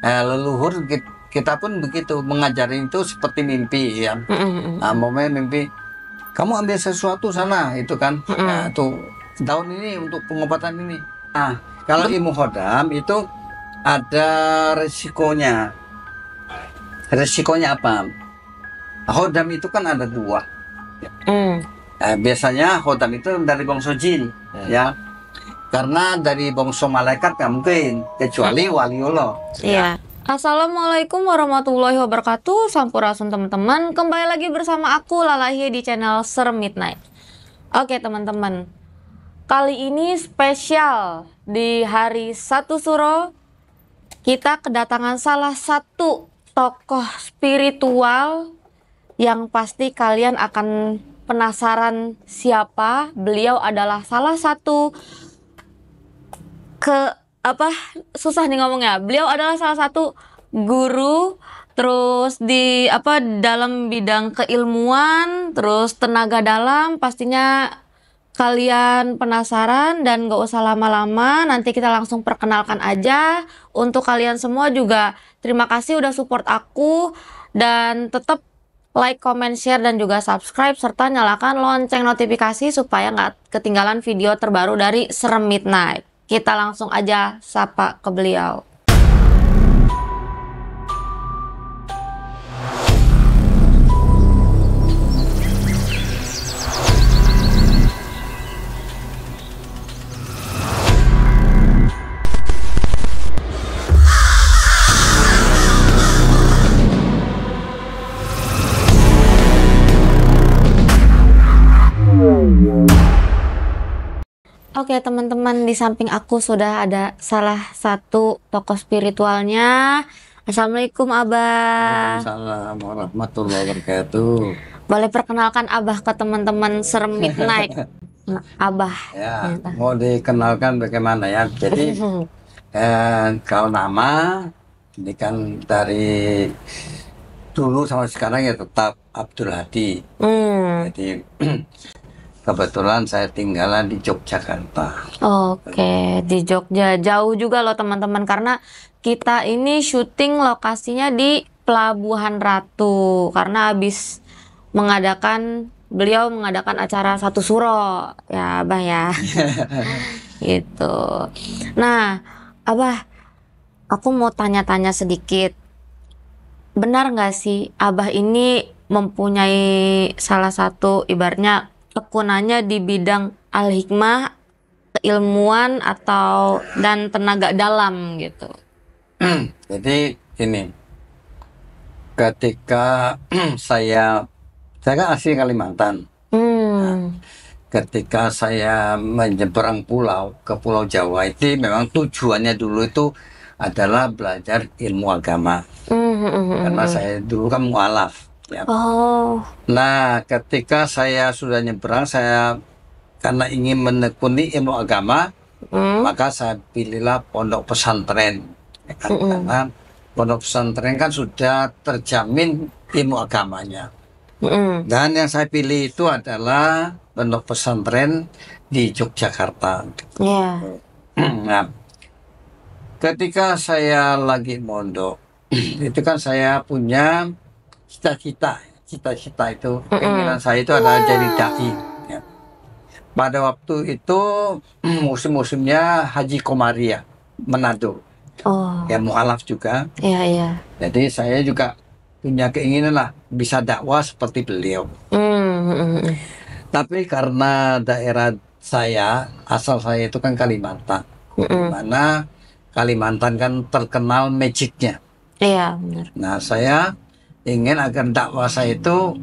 leluhur kita pun begitu mengajarin itu seperti mimpi ya. Nah, momennya mimpi kamu ambil sesuatu sana itu kan, ya, tuh daun ini untuk pengobatan ini. Nah, kalau ilmu hodam itu ada resikonya. Resikonya apa? Hodam itu kan ada dua. Biasanya hodam itu dari bangsa jin, ya. Karena dari bangsa malaikat nggak mungkin, kecuali waliullah. Iya. Assalamualaikum warahmatullahi wabarakatuh. Sampurasun teman-teman. Kembali lagi bersama aku Lalahi di channel Serem Midnight. Oke teman-teman, kali ini spesial di hari 1 Suro. Kita kedatangan salah satu tokoh spiritual yang pasti kalian akan penasaran siapa. Beliau adalah salah satu susah nih ngomongnya. Beliau adalah salah satu guru, terus di dalam bidang keilmuan, terus tenaga dalam. Pastinya kalian penasaran dan gak usah lama-lama. Nanti kita langsung perkenalkan aja. Untuk kalian semua juga terima kasih udah support aku, dan tetap like, comment, share, dan juga subscribe, serta nyalakan lonceng notifikasi supaya nggak ketinggalan video terbaru dari Serem Midnight. Kita langsung aja sapa ke beliau. Oke teman-teman, di samping aku sudah ada salah satu tokoh spiritualnya. Assalamualaikum Abah. Waalaikumsalam warahmatullahi wabarakatuh. Boleh perkenalkan Abah ke teman-teman Serem Midnight. Abah. Ya, mau dikenalkan bagaimana ya? Jadi kalau nama ini kan dari dulu sampai sekarang ya tetap Abdul Hadi. Jadi kebetulan saya tinggalan di Yogyakarta. Oke, di Jogja. Jauh juga loh teman-teman, karena kita ini syuting lokasinya di Pelabuhan Ratu. Karena habis beliau mengadakan acara 1 Suro. Ya Abah ya. Gitu. Nah Abah, aku mau tanya-tanya sedikit. Benar nggak sih Abah ini mempunyai salah satu ibaratnya tekunannya di bidang al-hikmah, keilmuan dan tenaga dalam gitu? Jadi ini ketika saya kan asli Kalimantan. Nah, ketika saya menyeberang pulau ke Pulau Jawa, itu memang tujuannya dulu itu adalah belajar ilmu agama. Karena saya dulu kan mualaf. Ya. Nah, ketika saya sudah nyebrang, saya karena ingin menekuni ilmu agama, maka saya pilihlah pondok pesantren. Ya kan? Karena pondok pesantren kan sudah terjamin ilmu agamanya. Dan yang saya pilih itu adalah pondok pesantren di Yogyakarta. Nah, ketika saya lagi mondok, itu kan saya punya cita-cita itu, keinginan saya itu adalah jadi dai. Ya. Pada waktu itu musim-musimnya Haji Komariah Manado, ya mualaf juga. Jadi saya juga punya keinginan lah bisa dakwah seperti beliau. Tapi karena daerah saya, asal saya itu kan Kalimantan, dimana Kalimantan kan terkenal magicnya. Iya benar. Nah, saya ingin agar dakwah saya itu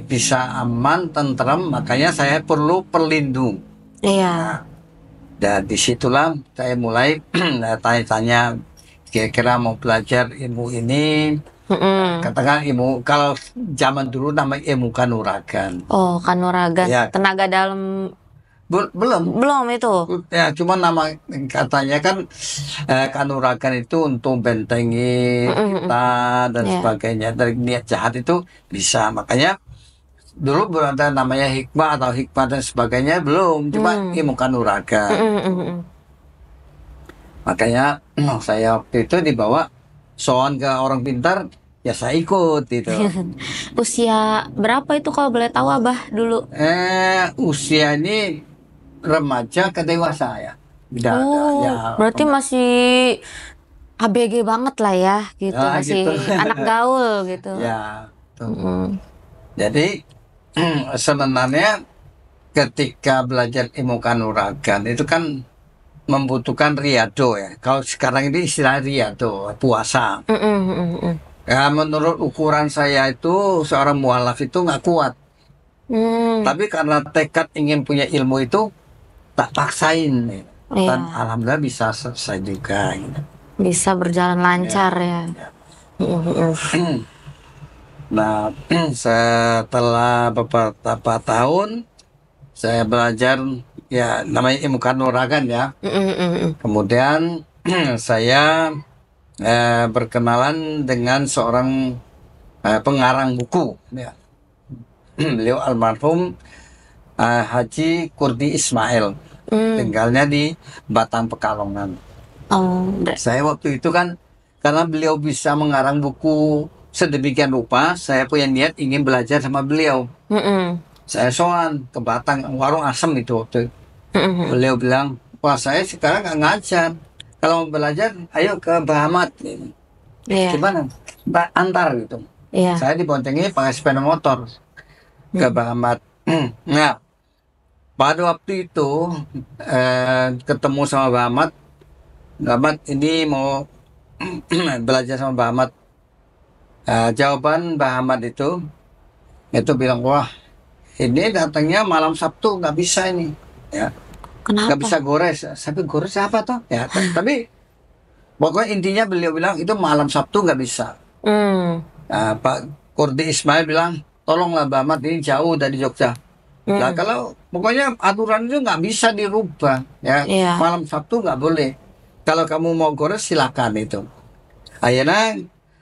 bisa aman, tentram, makanya saya perlu perlindung. Nah, dan disitulah saya mulai tanya-tanya, kira-kira mau belajar ilmu ini. Katakan ilmu, kalau zaman dulu namanya ilmu kanuragan. Kanuragan. Ya. Tenaga dalam belum itu ya, cuma nama katanya kan kanuragan itu untuk bentengi kita dan sebagainya, dari niat jahat itu bisa. Makanya dulu belum ada namanya hikmah atau hikmah dan sebagainya, belum, cuma ilmu kanuragan. Makanya saya waktu itu dibawa soal ke orang pintar, ya saya ikut gitu. Usia berapa itu kalau boleh tahu Abah dulu? Usia ini remaja ke dewasa ya. Ya, Berarti masih ABG banget lah ya, gitu. ya Masih gitu. anak gaul gitu. Ya, tuh. Mm. Jadi sebenarnya ketika belajar ilmu kanuragan itu kan membutuhkan riado ya. Kalau sekarang ini istilah riado, puasa. Mm, mm, mm, mm. Ya, menurut ukuran saya itu seorang mualaf itu nggak kuat. Tapi karena tekad ingin punya ilmu itu tak paksain. Ya. Dan Iya, alhamdulillah bisa selesai juga. Gitu. bisa berjalan lancar ya. Nah, setelah beberapa tahun saya belajar ya namanya ilmu kanuragan ya. Mm, mm, mm, mm. Kemudian saya berkenalan dengan seorang pengarang buku ya. Beliau almarhum Haji Kurdi Ismail, tinggalnya di Batang Pekalongan. Oh, Saya waktu itu kan karena beliau bisa mengarang buku sedemikian rupa, saya punya niat ingin belajar sama beliau. mm, mm. Saya soan ke Batang, warung asem itu waktu itu. Mm, mm, mm. Beliau bilang, wah saya sekarang nggak ngajar. Kalau mau belajar, ayo ke Bahamat. Iya, Gimana? Antar gitu. iya. Saya diboncengi pakai sepeda motor ke Bahamat. Nah, pada waktu itu ketemu sama Bahamat. Bahamat ini mau belajar sama Bahamat. Jawaban Bahamat itu bilang, wah ini datangnya malam Sabtu nggak bisa ini, ya nggak Kenapa? bisa gores. Tapi gores apa toh? Ya, tapi pokoknya intinya beliau bilang itu malam Sabtu nggak bisa. Hmm. Pak Kurdi Ismail bilang, tolonglah Bahamat ini jauh dari Jogja. Nah kalau pokoknya aturan itu nggak bisa dirubah, ya Iya. malam Sabtu nggak boleh. Kalau kamu mau gores silakan itu. Akhirnya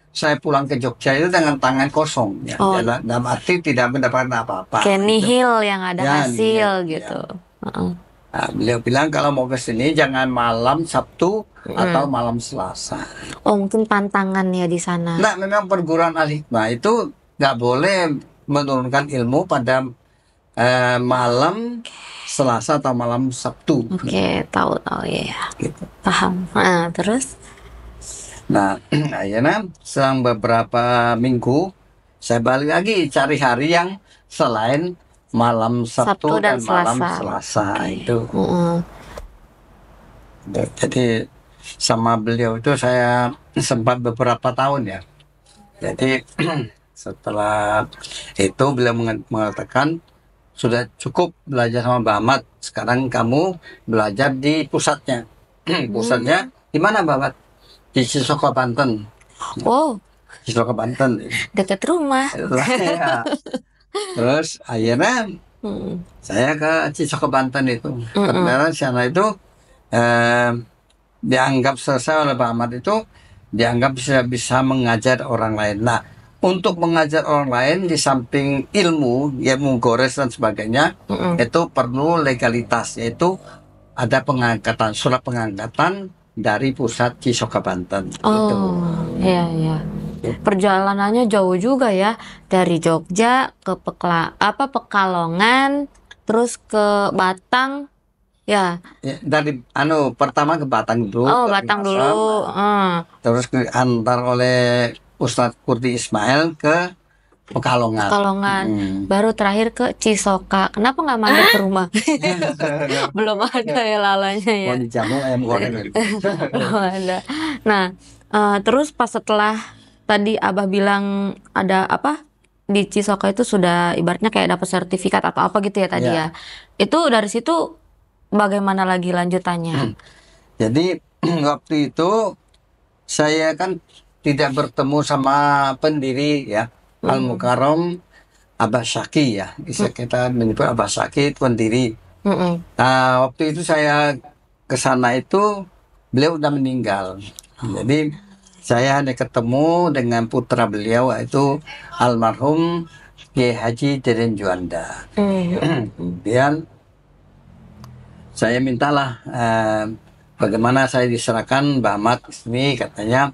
saya pulang ke Jogja itu dengan tangan kosong, ya. Oh. Dalam arti tidak mendapatkan apa-apa. Kayak gitu. nihil yang ada Ya, hasil nihil, gitu. Heeh. Nah, beliau bilang kalau mau ke sini jangan malam Sabtu atau malam Selasa. Oh, mungkin pantangan ya di sana. Nah, memang perguruan al-hikmah itu nggak boleh menurunkan ilmu pada malam Selasa atau malam Sabtu. Oke, tahu ya. Gitu. Paham. Nah, terus? Nah, akhirnya selang beberapa minggu saya balik lagi cari hari yang selain malam Sabtu, Sabtu dan malam Selasa. Selasa itu. Heeh. Jadi sama beliau itu saya sempat beberapa tahun ya. Jadi setelah itu beliau mengatakan sudah cukup belajar sama Bahamat. Sekarang kamu belajar di pusatnya. Pusatnya di mana Bahamat? Di Cisoka Banten. Wow, Cisoka Banten. dekat rumah. Ya. Terus akhirnya Hmm. saya ke Cisoka Banten itu. Ternyata di sana itu dianggap selesai oleh Pak Ahmad itu dianggap bisa mengajar orang lain. Nah, untuk mengajar orang lain di samping ilmu, ya gores dan sebagainya, itu perlu legalitas, yaitu ada pengangkatan, surat pengangkatan dari pusat Cisoka Banten. Gitu. Oh, iya. Perjalanannya jauh juga ya, dari Jogja ke Pekalongan, terus ke Batang, ya. Ya, dari pertama ke Batang dulu. Oh, ke Batang Pinasam, dulu. terus diantar oleh Ustadz Kurdi Ismail ke Pekalongan. Pekalongan. Baru terakhir ke Cisoka. Kenapa nggak mampir ke rumah? Belum ada ya lalanya ya. Mau dijamu ayam goreng. Belum ada. Nah, terus pas setelah tadi Abah bilang ada apa di Cisoka itu sudah ibaratnya kayak dapat sertifikat atau apa gitu ya tadi Ya. ya. Itu dari situ bagaimana lagi lanjutannya? Jadi waktu itu saya kan tidak bertemu sama pendiri ya Al Mukarram Abah Syaki ya. Bisa kita menyebut Abah Syaki pendiri. Mm-mm. Nah, waktu itu saya ke sana itu beliau udah meninggal. Jadi saya hanya ketemu dengan putra beliau yaitu almarhum Kiai Haji Deden Juanda. Kemudian saya mintalah bagaimana saya diserahkan Mbah Ahmad ini katanya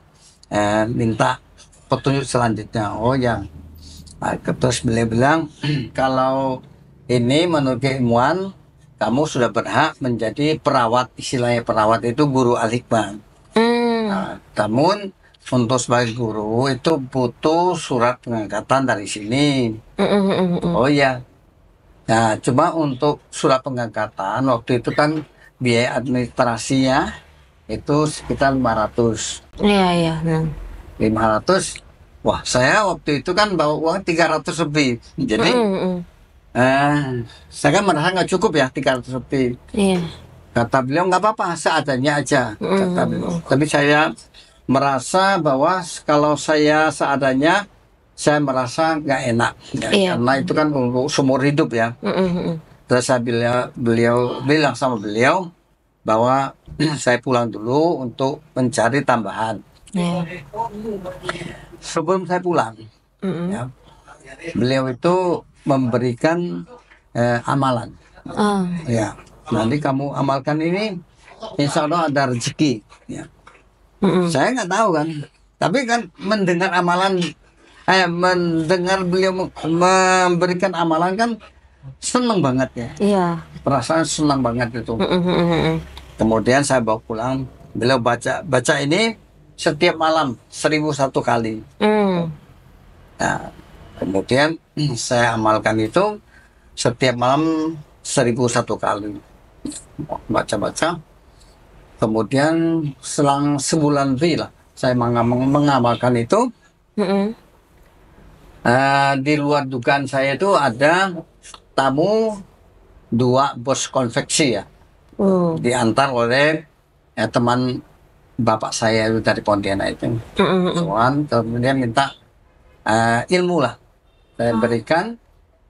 minta petunjuk selanjutnya. Oh ya. Nah, terus beliau bilang, kalau ini menurut keilmuan, kamu sudah berhak menjadi perawat, istilahnya perawat itu guru al-hikmah. Nah, namun untuk sebagai guru itu butuh surat pengangkatan dari sini. Oh ya. Nah, cuma untuk surat pengangkatan waktu itu kan biaya administrasinya itu sekitar 500. Iya, iya. 500. Wah, saya waktu itu kan bawa uang 300 lebih. Jadi saya kan merasa nggak cukup ya 300 lebih. Iya. Kata beliau nggak apa-apa, seadanya aja. Kata beliau. Tapi saya merasa bahwa kalau saya seadanya, saya merasa nggak enak. Ya, Iya. karena itu kan untuk seumur hidup ya. Terus saya beliau bilang sama beliau bahwa saya pulang dulu untuk mencari tambahan. Iya. Sebelum saya pulang, ya, beliau itu memberikan amalan. Ya, nanti kamu amalkan ini, insya Allah ada rezeki. Ya. Saya nggak tahu kan, tapi kan mendengar amalan, mendengar beliau memberikan amalan kan senang banget ya. Iya. Perasaan senang banget itu. Kemudian saya bawa pulang, beliau baca ini setiap malam 1001 kali. Nah, kemudian saya amalkan itu setiap malam 1001 kali. Baca-baca. Kemudian selang sebulan lebih lah saya mengamalkan itu. Di luar dugaan saya itu ada tamu 2 bos konveksi ya. Diantar oleh teman bapak saya itu dari Pontianak itu. Kemudian minta ilmu lah saya berikan.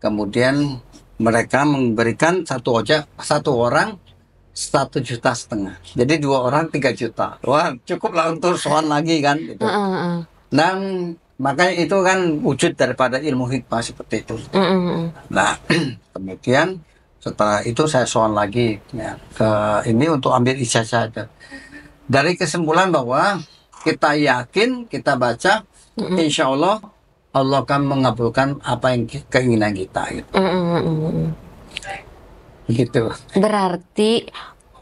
Kemudian mereka memberikan satu orang 1,5 juta. Jadi 2 orang 3 juta. Wah, cukup lah untuk soal lagi kan gitu. Dan makanya itu kan wujud daripada ilmu hikmah seperti itu. Nah, kemudian setelah itu saya soal lagi ya, ke ini untuk ambil ijazah aja. Dari kesimpulan bahwa kita yakin, kita baca, insya Allah Allah akan mengabulkan apa yang keinginan kita. Gitu. Berarti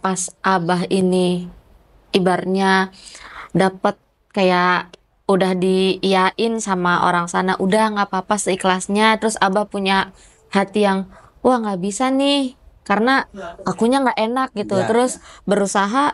pas Abah ini ibaratnya dapat kayak udah diiyain sama orang sana, udah nggak apa-apa seikhlasnya, terus Abah punya hati yang wah nggak bisa nih karena akunya nggak enak gitu, terus berusaha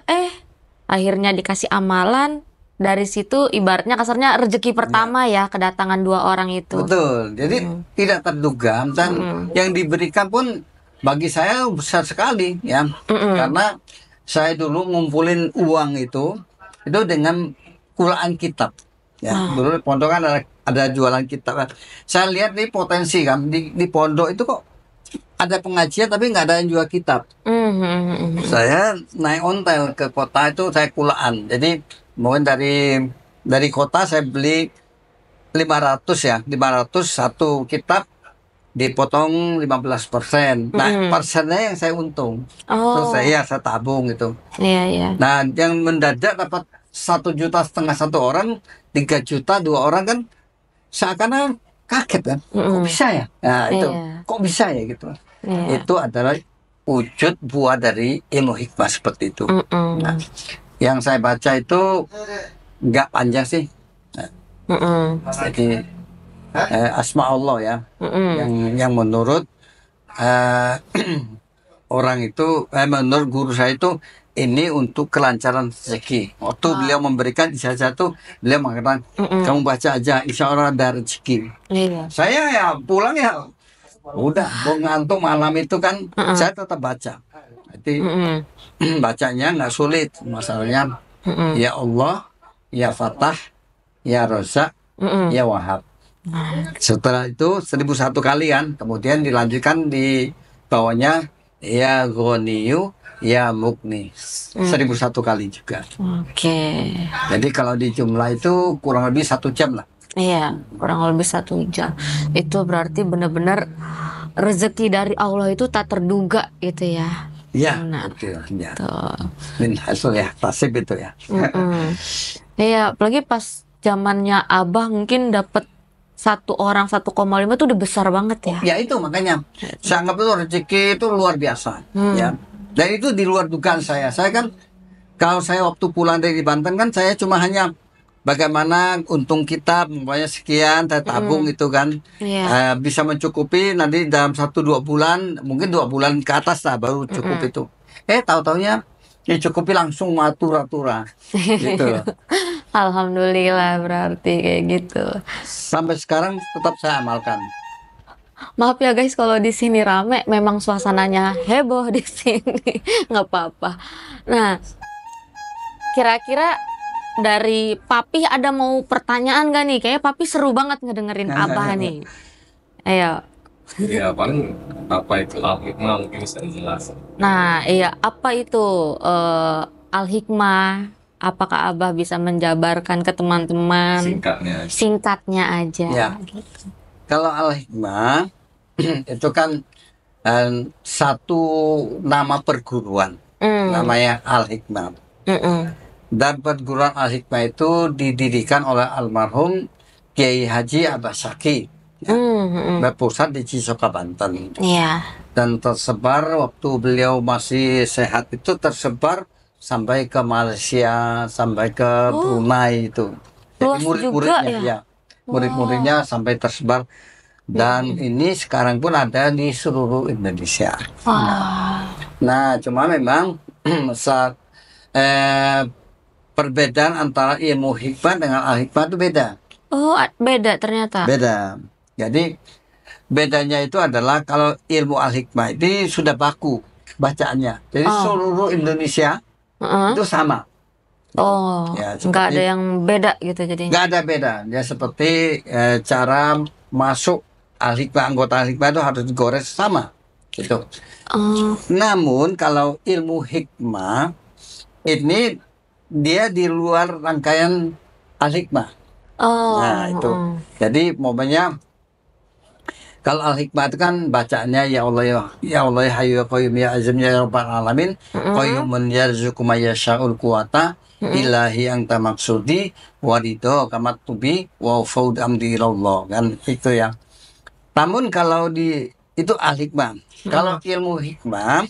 akhirnya dikasih amalan. Dari situ ibaratnya kasarnya rezeki pertama ya kedatangan 2 orang itu. Betul. Jadi tidak terduga dan yang diberikan pun bagi saya besar sekali ya. Karena saya dulu ngumpulin uang itu dengan kulaan kitab. Ya, dulu di pondok kan ada jualan kitab. Saya lihat nih potensi kan di pondok itu kok ada pengajian tapi nggak ada yang jual kitab. Saya naik ontel ke kota itu, saya kulaan. Jadi mungkin dari kota saya beli 500 ya, 500 satu kitab dipotong 15%. Nah, persennya yang saya untung. Terus saya tabung gitu. Iya. Nah, yang mendadak dapat 1,5 juta satu orang, 3 juta 2 orang kan seakan-akan kaget kan. Kok bisa ya? Nah, itu kok bisa ya gitu. Itu adalah wujud buah dari ilmu hikmah seperti itu. Nah, yang saya baca itu nggak panjang sih. Jadi asma Allah ya, yang menurut orang itu, menurut guru saya itu ini untuk kelancaran rezeki. Waktu beliau memberikan ijazah itu, beliau mengatakan kamu baca aja, insya Allah ada rezeki. Saya ya pulang ya, udah mau ngantuk malam itu kan, saya tetap baca. Jadi bacanya nggak sulit, masalahnya ya Allah, ya Fatah, ya Rozak, ya Wahab. Setelah itu 1001 kali kan, kemudian dilanjutkan di bawahnya ya Ghaniyu, ya Mukni, 1001 kali juga. Jadi kalau di jumlah itu kurang lebih 1 jam lah. Iya, kurang lebih 1 jam. Itu berarti benar-benar rezeki dari Allah itu tak terduga gitu ya. Iya, betul. Ya. Min hasil ya, tasib itu ya. Iya, apalagi pas zamannya Abah mungkin dapat satu orang 1,5 tuh udah besar banget ya. Ya itu makanya saya anggap itu rezeki itu luar biasa ya. Dan itu di luar dugaan saya. Saya kan kalau saya waktu pulang dari Banten kan saya cuma hanya bagaimana untung kita umpamanya sekian saya tabung itu kan Iya. bisa mencukupi nanti dalam 1-2 bulan mungkin 2 bulan ke atas lah baru cukup itu. Tahu-taunya ya cukupi langsung matura-tura gitu loh. Alhamdulillah berarti kayak gitu. Sampai sekarang tetap saya amalkan. Maaf ya guys kalau di sini rame, memang suasananya heboh di sini. Nggak apa-apa. Nah, kira-kira dari Papi ada mau pertanyaan gak nih? Kayaknya Papi seru banget ngedengerin Abah nih. Ayo. Ya paling apa itu al-hikmah mungkin bisa dijelasin. Nah, iya apa itu al-hikmah? Apakah Abah bisa menjabarkan ke teman-teman? Singkatnya. Singkatnya aja. Ya. Kalau al-hikmah itu kan satu nama perguruan namanya al-hikmah. Dan perguruan al-hikmah itu didirikan oleh almarhum Kiai Haji Abah Syaki berpusat di Cisoka, Banten. Iya. Dan tersebar waktu beliau masih sehat itu tersebar sampai ke Malaysia, sampai ke Brunei itu. Jadi Luas murid-muridnya juga ya? murid-muridnya sampai tersebar dan ini sekarang pun ada di seluruh Indonesia. Nah, cuma memang saat perbedaan antara ilmu hikmah dengan al-hikmah itu beda. Oh, beda ternyata. Beda. Jadi bedanya itu adalah kalau ilmu al-hikmah ini sudah baku bacaannya. Jadi seluruh Indonesia itu sama. Oh, Ya, nggak ada seperti- yang beda gitu jadinya. Nggak ada beda. Ya seperti cara masuk al-hikmah, anggota al-hikmah itu harus digores sama. Gitu. Oh, Namun kalau ilmu hikmah ini dia di luar rangkaian al-hikmah. oh, Nah, itu. Jadi momennya kalau al-hikmah itu kan bacaannya ya Allah ya Allah ya Hayyu ya Qayyum ya Azim ya Rabbal Alamin Qayyumun yarzuqu may yasha'ul quwata ilahi yang tamaksudi warido kamat tubi wa faud amdi ilallah kan itu ya. Namun kalau di itu al-hikmah. Kalau ilmu hikmah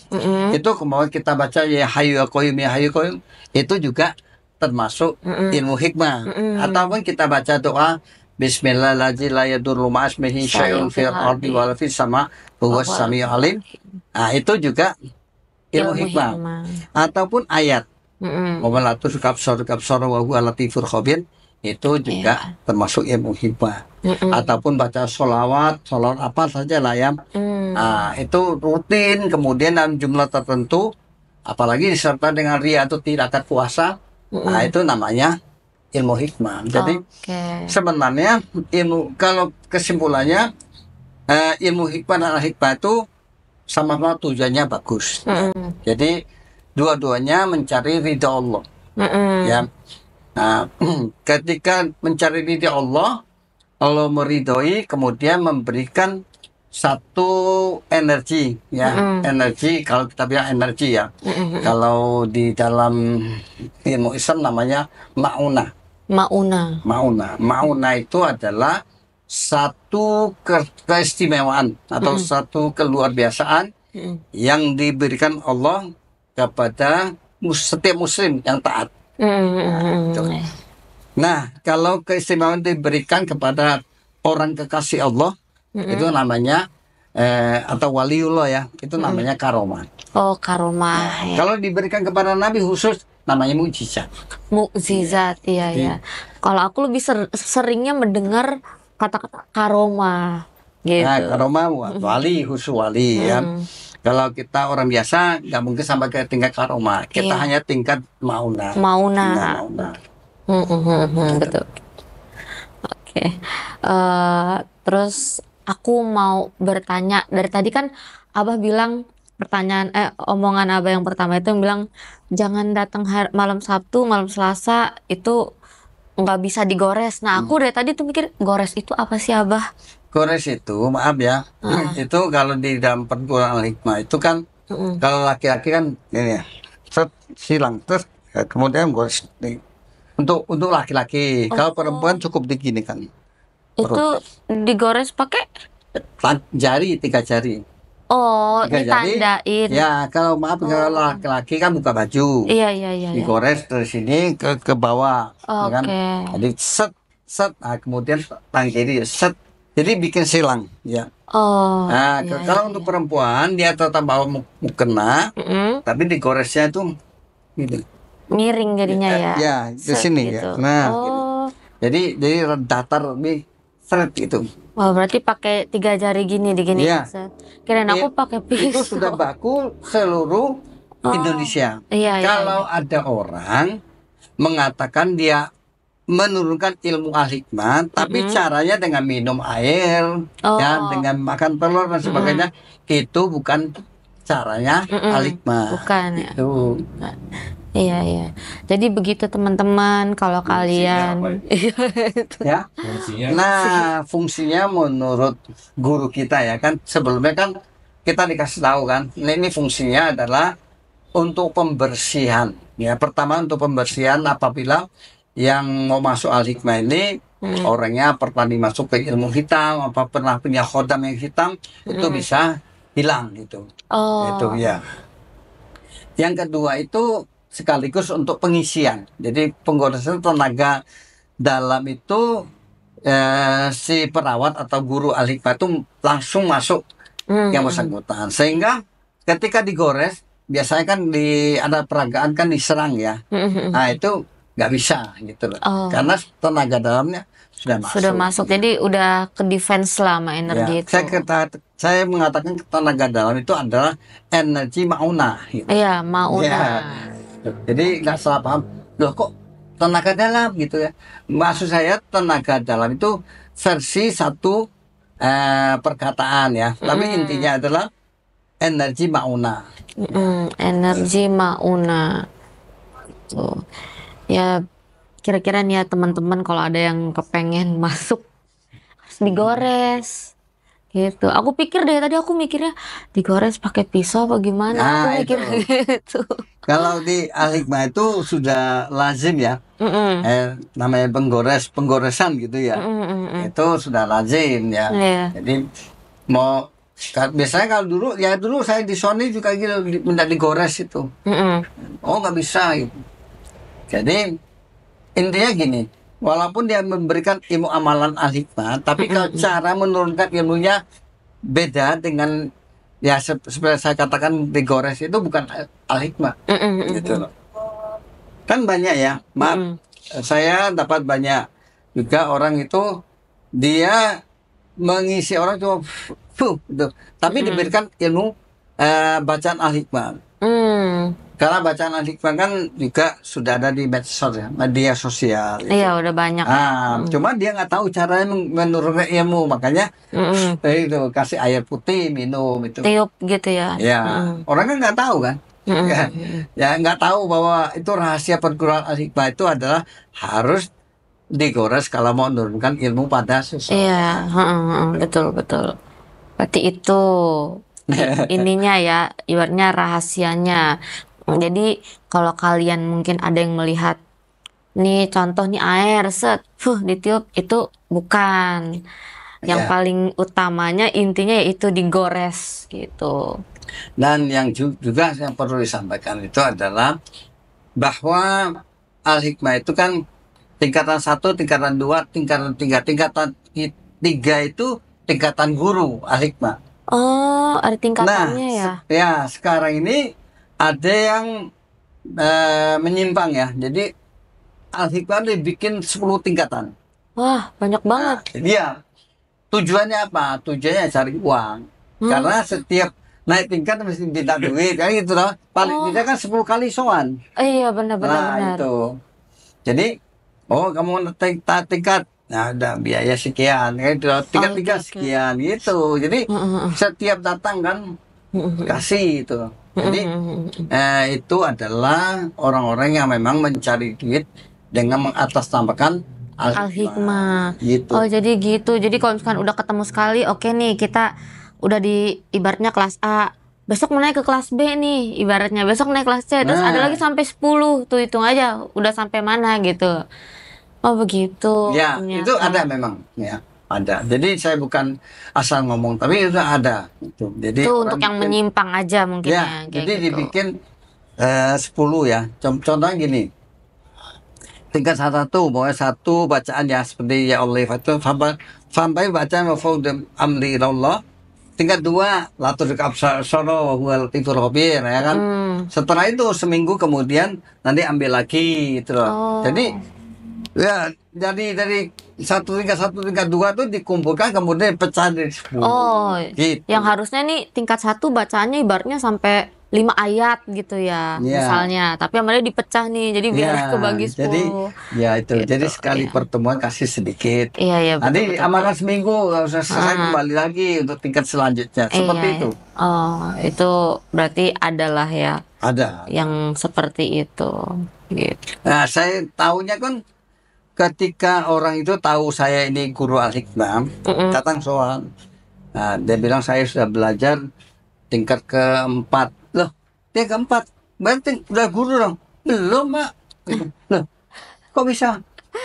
itu kemauan kita baca ya Hayyu ya Qayyum ya Hayyu ya Qayyum itu juga termasuk ilmu hikmah. Ataupun kita baca doa Bismillahirrahmanirrahim la yadurru ma'asmihi syai'un fil ardi wala fis sama huwas samiul alim. Nah, itu juga ilmu hikmah. Ataupun ayat Wamalatus kapsor wa huwa latifur khabir itu juga termasuk ilmu hikmah. Ataupun baca sholawat apa saja lah ya. Nah, itu rutin kemudian dalam jumlah tertentu apalagi disertai dengan riya atau tirakat puasa. Nah, itu namanya ilmu hikmah. Jadi sebenarnya ilmu kalau kesimpulannya ilmu hikmah dan al-hikmah itu sama-sama tujuannya bagus. Jadi dua-duanya mencari ridha Allah. Ya. Nah, ketika mencari ridha Allah, Allah meridhoi kemudian memberikan satu energi ya. Energi kalau kita bilang energi ya. Kalau di dalam ilmu Islam namanya maunah. Maunah itu adalah satu keistimewaan atau satu keluar biasaan yang diberikan Allah kepada setiap muslim yang taat. Nah, kalau keistimewaan diberikan kepada orang kekasih Allah itu namanya atau waliullah ya, itu namanya karomah. Oh, karomah. Ya. Kalau diberikan kepada Nabi khusus namanya mukjizat. Mukjizat, iya ya. Kalau aku lebih seringnya mendengar kata-kata karomah gitu. Nah, karomah wali khusus wali ya. Kalau kita orang biasa nggak mungkin sampai ke tingkat karomah. Kita hanya tingkat maunah. Betul. Oke. Terus aku mau bertanya, dari tadi kan Abah bilang omongan Abah yang pertama itu yang bilang jangan datang malam Sabtu, malam Selasa itu nggak bisa digores. Nah, aku dari tadi tuh mikir gores itu apa sih Abah? Gores itu, maaf ya, itu kalau di dalam perguruan al-hikmah itu kan kalau laki-laki kan ini ya, silang terus kemudian gores. Untuk laki-laki. Kalau Oh. perempuan cukup digini kan. Itu digores pakai Jari, 3 jari. oh, 3 jari. ditandain. Ya, kalau maaf kalau laki-laki kan buka baju. Iya, iya, iya, iya. Digores dari sini ke bawah, ya kan? Oke. Jadi set set, nah, kemudian tangan kiri set. Jadi bikin silang, ya. Oh, Nah, iya, kalau iya, untuk iya. perempuan dia tetap bawa mukena, Mm-mm. tapi digoresnya itu gitu. Miring jadinya ya. Ya, di Set sini gitu. ya. Nah, gitu. Oh. Jadi datar lebih seret gitu. Wah, berarti pakai 3 jari gini digini. Iya. Set. Kirain aku pakai Itu pisau. sudah baku seluruh Indonesia. Iya, iya, Kalau ada orang mengatakan dia menurunkan ilmu al-hikmah, tapi caranya dengan minum air, ya, Oh. dengan makan telur dan sebagainya, itu bukan caranya al-hikmah. Bukan ya. Itu. Iya, iya. Jadi begitu teman-teman, kalau kalian apa Iya, itu. Ya. Fungsinya Nah, fungsinya menurut guru kita ya kan, sebelumnya kan kita dikasih tahu kan, ini fungsinya adalah untuk pembersihan. Ya, pertama untuk pembersihan apabila yang mau masuk al-hikmah ini orangnya pernah masuk ke ilmu hitam, apa pernah punya khodam yang hitam, itu bisa hilang gitu. Oh. Itu ya. Yang kedua itu sekaligus untuk pengisian. Jadi penggoresan tenaga dalam itu si perawat atau guru al-hikmah itu langsung masuk yang bersangkutan. Sehingga ketika digores, biasanya kan ada peragaan kan diserang ya. Nah itu nggak bisa gitu loh. Oh. Karena tenaga dalamnya sudah masuk. Sudah masuk. Jadi udah ke defense lah sama energi Ya, itu. saya mengatakan tenaga dalam itu adalah energi mauna. Gitu. Iya, mau Ya. Jadi nggak salah paham. Loh kok tenaga dalam gitu ya? Maksud saya tenaga dalam itu versi satu perkataan ya. Tapi intinya adalah energi mauna. Energi mauna. Tuh. Ya, kira-kira nih ya teman-teman kalau ada yang kepengen masuk harus digores. Gitu. Aku pikir dari tadi aku mikirnya digores pakai pisau apa gimana? Nah, Aku mikir gitu. Kalau di al-hikmah itu sudah lazim ya. Namanya penggoresan gitu ya. Itu sudah lazim ya. Iya. Jadi biasanya kalau dulu saya di Sony juga gitu minta digores itu. Oh nggak bisa gitu. Jadi intinya gini, walaupun dia memberikan ilmu amalan al-hikmah, tapi kalau cara menurunkan ilmunya beda dengan ya seperti saya katakan digores itu bukan al-hikmah gitu loh. Kan banyak ya, maaf, saya dapat banyak juga orang itu dia mengisi orang cuma gitu. Tapi diberikan ilmu bacaan al-hikmah. Karena bacaan al-hikmah kan juga sudah ada di medsos ya, media sosial. Iya, udah banyak. Cuma dia nggak tahu caranya menurunkan ilmu, makanya itu kasih air putih minum itu. Tiup gitu ya. Ya, orang kan nggak tahu kan. Ya nggak tahu bahwa itu rahasia perguruan al-hikmah itu adalah harus digores kalau mau menurunkan ilmu pada seseorang. Iya, betul betul. Berarti itu ininya ya, ibaratnya rahasianya. Jadi kalau kalian mungkin ada yang melihat nih contoh nih air set, ditiup itu bukan. Yang paling utamanya intinya yaitu digores gitu. Dan yang juga yang perlu disampaikan itu adalah bahwa al-hikmah itu kan tingkatan 1, tingkatan 2, tingkatan 3. Tingkatan 3 itu tingkatan guru al-hikmah. Oh, ada tingkatannya ya? Ya, sekarang ini ada yang menyimpang ya. Jadi al-hikmah dibikin 10 tingkatan. Wah, banyak banget. Iya. Tujuannya apa? Tujuannya cari uang. Karena setiap naik tingkat mesti minta duit kan gitu loh. Paling tidak kan 10 kali sowan. Iya, benar-benar. Itu. Jadi, kamu tingkat, nah ada biaya sekian, gitu. Tingkat 3 sekian gitu. Jadi setiap datang kan kasih itu. Jadi itu adalah orang-orang yang memang mencari duit dengan mengatasnamakan al-hikmah. Gitu. Oh, jadi gitu. Jadi kalau misalkan udah ketemu sekali, oke nih kita udah di ibaratnya kelas A, besok mau naik ke kelas B nih, ibaratnya besok naik kelas C, terus ada lagi sampai 10, tuh hitung aja udah sampai mana gitu. Oh begitu. Ya, ternyata. itu ada memang, ya, ada. Jadi saya bukan asal ngomong, tapi itu ada. Jadi Itu orang untuk yang bikin- menyimpang aja mungkin ya, ya. Kayak jadi gitu. dibikin 10 ya. Contohnya gini, tingkat satu, pokoknya satu bacaan ya seperti ya Allah itu sampai bacaan wafudum amri ilallah. Tingkat 2 latur absaro wal latifur khabir, ya kan. Setelah itu seminggu kemudian nanti ambil lagi gitu loh. Jadi ya dari satu tingkat 2 tuh dikumpulkan kemudian pecah dari 10. Oh, Gitu. yang harusnya nih tingkat 1 bacaannya ibaratnya sampai 5 ayat gitu ya, Iya. misalnya. Tapi amalnya dipecah nih, jadi biar Ya, kebagi 10. jadi ya itu. Gitu, Jadi sekali iya. pertemuan kasih sedikit. Iya, iya, Nanti betul. amalkan seminggu, nggak usah selesai kembali lagi untuk tingkat selanjutnya. Seperti Iya, itu. iya. Oh, itu berarti adalah ya Ada. yang seperti itu. Gitu. Nah, saya tahunya kan ketika orang itu tahu saya ini guru al-hikmah, datang soal. Nah, dia bilang saya sudah belajar tingkat keempat. Loh, dia keempat. Berarti udah guru dong. Belum, Pak. Loh, kok bisa?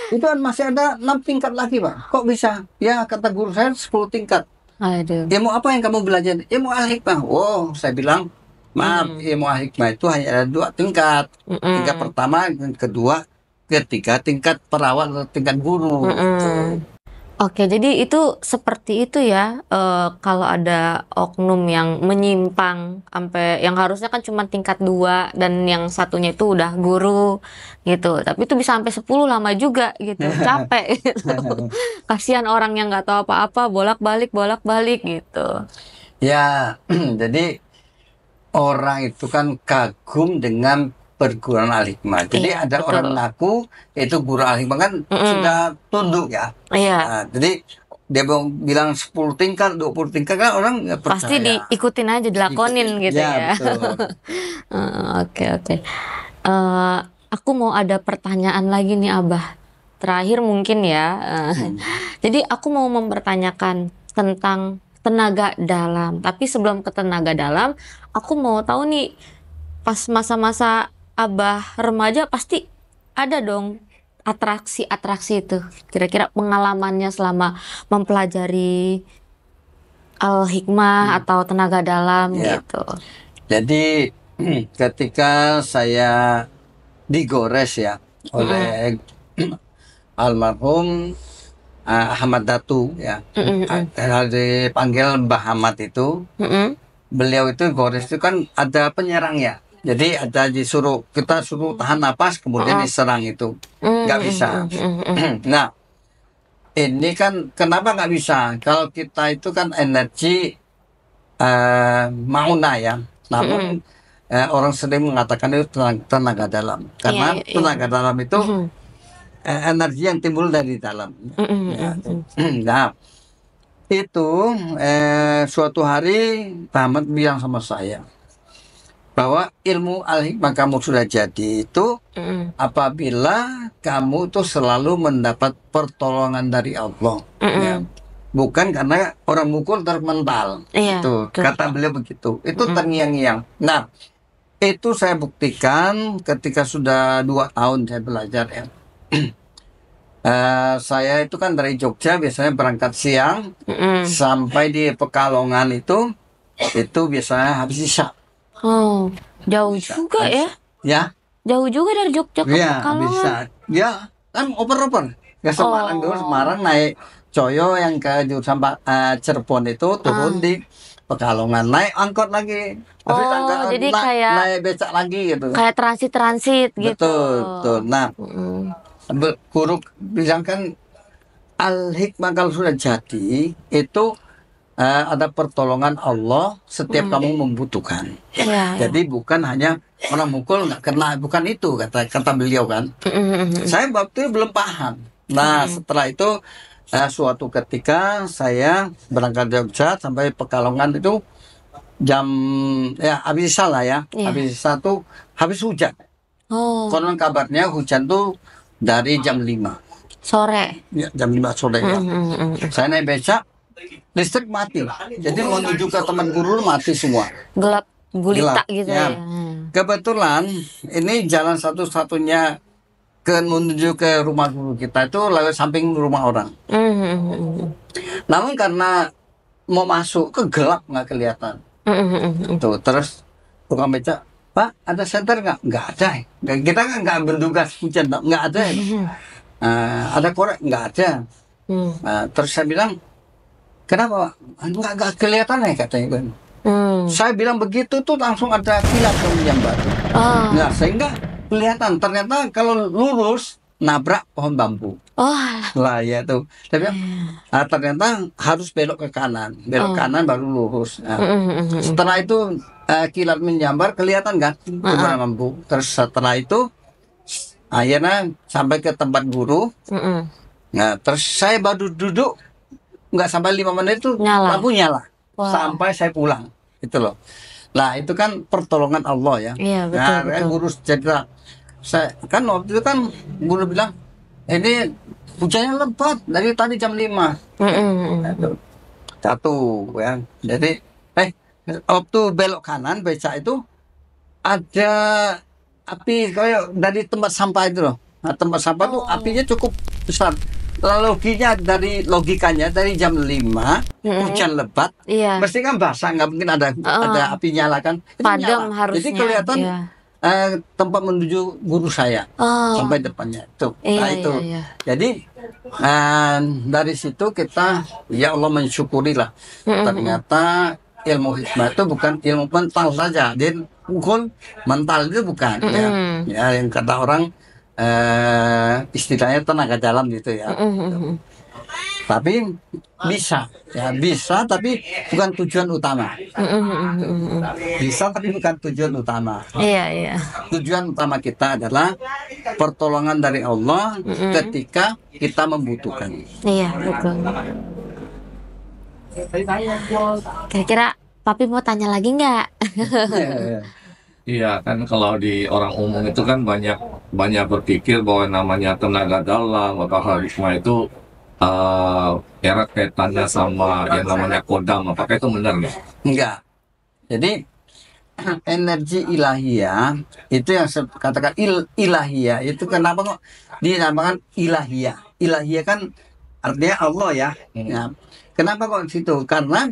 Itu kan masih ada 6 tingkat lagi, Pak. Kok bisa? Ya, kata guru saya 10 tingkat. Aduh. Ilmu apa yang kamu belajar? Ilmu al-hikmah. Oh, saya bilang, maaf, ilmu al-hikmah itu hanya ada 2 tingkat. Tingkat pertama, dan kedua, ketiga, tingkat perawat atau tingkat guru. Oke, jadi itu seperti itu ya. Kalau ada oknum yang menyimpang sampai yang harusnya kan cuma tingkat 2 dan yang satunya itu udah guru gitu. Tapi itu bisa sampai 10, lama juga gitu. Capek gitu. Kasihan orang yang nggak tahu apa-apa, bolak-balik gitu. Ya, jadi orang itu kan kagum dengan perguruan al-hikmah. Jadi Iya, ada betul. orang ngaku itu guru al-hikmah kan sudah tunduk ya. Iya, Nah, jadi dia bilang 10 tingkat, 20 tingkat kan orang nggak percaya. pasti diikutin aja, dilakonin gitu ya. betul. Oke. Aku mau ada pertanyaan lagi nih Abah. Terakhir mungkin ya. Jadi aku mau mempertanyakan tentang tenaga dalam. Tapi sebelum ke tenaga dalam, aku mau tahu nih, pas masa-masa Abah remaja pasti ada dong atraksi-atraksi itu. Kira-kira pengalamannya selama mempelajari al-hikmah atau tenaga dalam Ya. gitu. Jadi ketika saya digores ya oleh almarhum Ahmad Datu ya, dipanggil Mbah Ahmad itu, beliau itu gores itu kan ada penyerang ya. Jadi ada kita suruh tahan napas kemudian diserang itu nggak bisa. Nah, ini kan kenapa nggak bisa? Kalau kita itu kan energi mauna ya. Namun orang sering mengatakan itu tenaga dalam karena Iya. tenaga dalam itu energi yang timbul dari dalam. Ya, nah, itu suatu hari Pak Ahmad bilang sama saya bahwa ilmu al-hikmah kamu sudah jadi itu apabila kamu itu selalu mendapat pertolongan dari Allah, ya. Bukan karena orang mukul termental. Iya, Itu betul. kata beliau begitu. Itu terngiang-ngiang. Nah, itu saya buktikan ketika sudah 2 tahun saya belajar ya. Saya itu kan dari Jogja biasanya berangkat siang sampai di Pekalongan itu biasanya habis isya. Oh, jauh juga ya. Ya, Jauh juga dari Jogja ke ya bisa. Pekalongan. Ya, kan oper-oper. Ke Semarang dulu, Semarang naik Coyo yang ke jurusan Cirebon itu turun di Pekalongan, naik angkot lagi. Habis angkot, jadi kayak naik becak lagi gitu. kayak transit gitu. Betul. Nah, guru bilang kan al-hikmah kalau sudah jadi itu ada pertolongan Allah setiap kamu membutuhkan. Iya. Jadi bukan hanya orang mukul nggak kena, bukan itu kata beliau kan. Saya waktu itu belum paham. Nah setelah itu suatu ketika saya berangkat Jogja sampai Pekalongan itu jam ya habis isya lah ya. Iya. Habis isya tuh habis hujan. Oh, Konon kabarnya hujan tuh dari jam 5 sore. ya, jam 5 sore ya. Saya naik becak, listrik mati. Jadi menuju ke teman guru mati semua. Gelap gulita Gelap, gitu ya. ya. Kebetulan ini jalan satu-satunya menuju ke rumah guru kita itu lewat samping rumah orang. Namun karena mau masuk ke gelap nggak kelihatan. Tuh terus tukang beca, Pak ada senter nggak? Nggak ada. Kita kan nggak bertugas hujan, nggak ada. Ada korek nggak ada. Terus saya bilang, kenapa? Nggak kelihatan ya katanya kan. Saya bilang begitu tuh langsung ada kilat yang menyambar. Nah sehingga kelihatan ternyata kalau lurus nabrak pohon bambu. Lah ya tuh. Tapi ternyata harus belok ke kanan, baru lurus. Nah, setelah itu kilat menyambar kelihatan kan pohon bambu. Terus setelah itu akhirnya sampai ke tempat guru. Nah terus saya baru duduk nggak sampai 5 menit itu lampu nyala. Sampai saya pulang itu loh. Nah itu kan pertolongan Allah ya. Iya, betul, betul. Guru cerita saya kan waktu itu kan guru bilang ini hujannya lebat dari tadi jam 5. Satu ya. Jadi waktu belok kanan beca itu ada api kayak dari tempat sampah itu loh. Nah, tempat sampah tuh apinya cukup besar. Logikanya dari jam 5 hujan lebat, mesti kan basah, nggak mungkin ada api nyala kan. Itu padam nyala. harusnya. Jadi kelihatan tempat menuju guru saya sampai depannya itu. Nah itu. Jadi dari situ kita ya Allah mensyukurilah. Ternyata ilmu hikmah itu bukan ilmu mental saja. Dia bukan mental itu bukan. Ya yang kata orang istilahnya tenaga dalam gitu ya. Tapi bisa tapi bukan tujuan utama. Bisa tapi bukan tujuan utama. Iya. Tujuan utama kita adalah pertolongan dari Allah ketika kita membutuhkan. Iya, betul. Kira-kira Papi mau tanya lagi nggak? Iya kan kalau di orang umum itu kan banyak berpikir bahwa namanya tenaga dalam atau hal hikmah itu erat kaitannya sama yang namanya kodam. Apakah itu benar nggak? Enggak. Jadi energi ilahiyah itu yang saya katakan ilahiyah itu kenapa kok dinamakan ilahiyah? Ilahiyah kan artinya Allah ya. Ya. Kenapa kok situ? Karena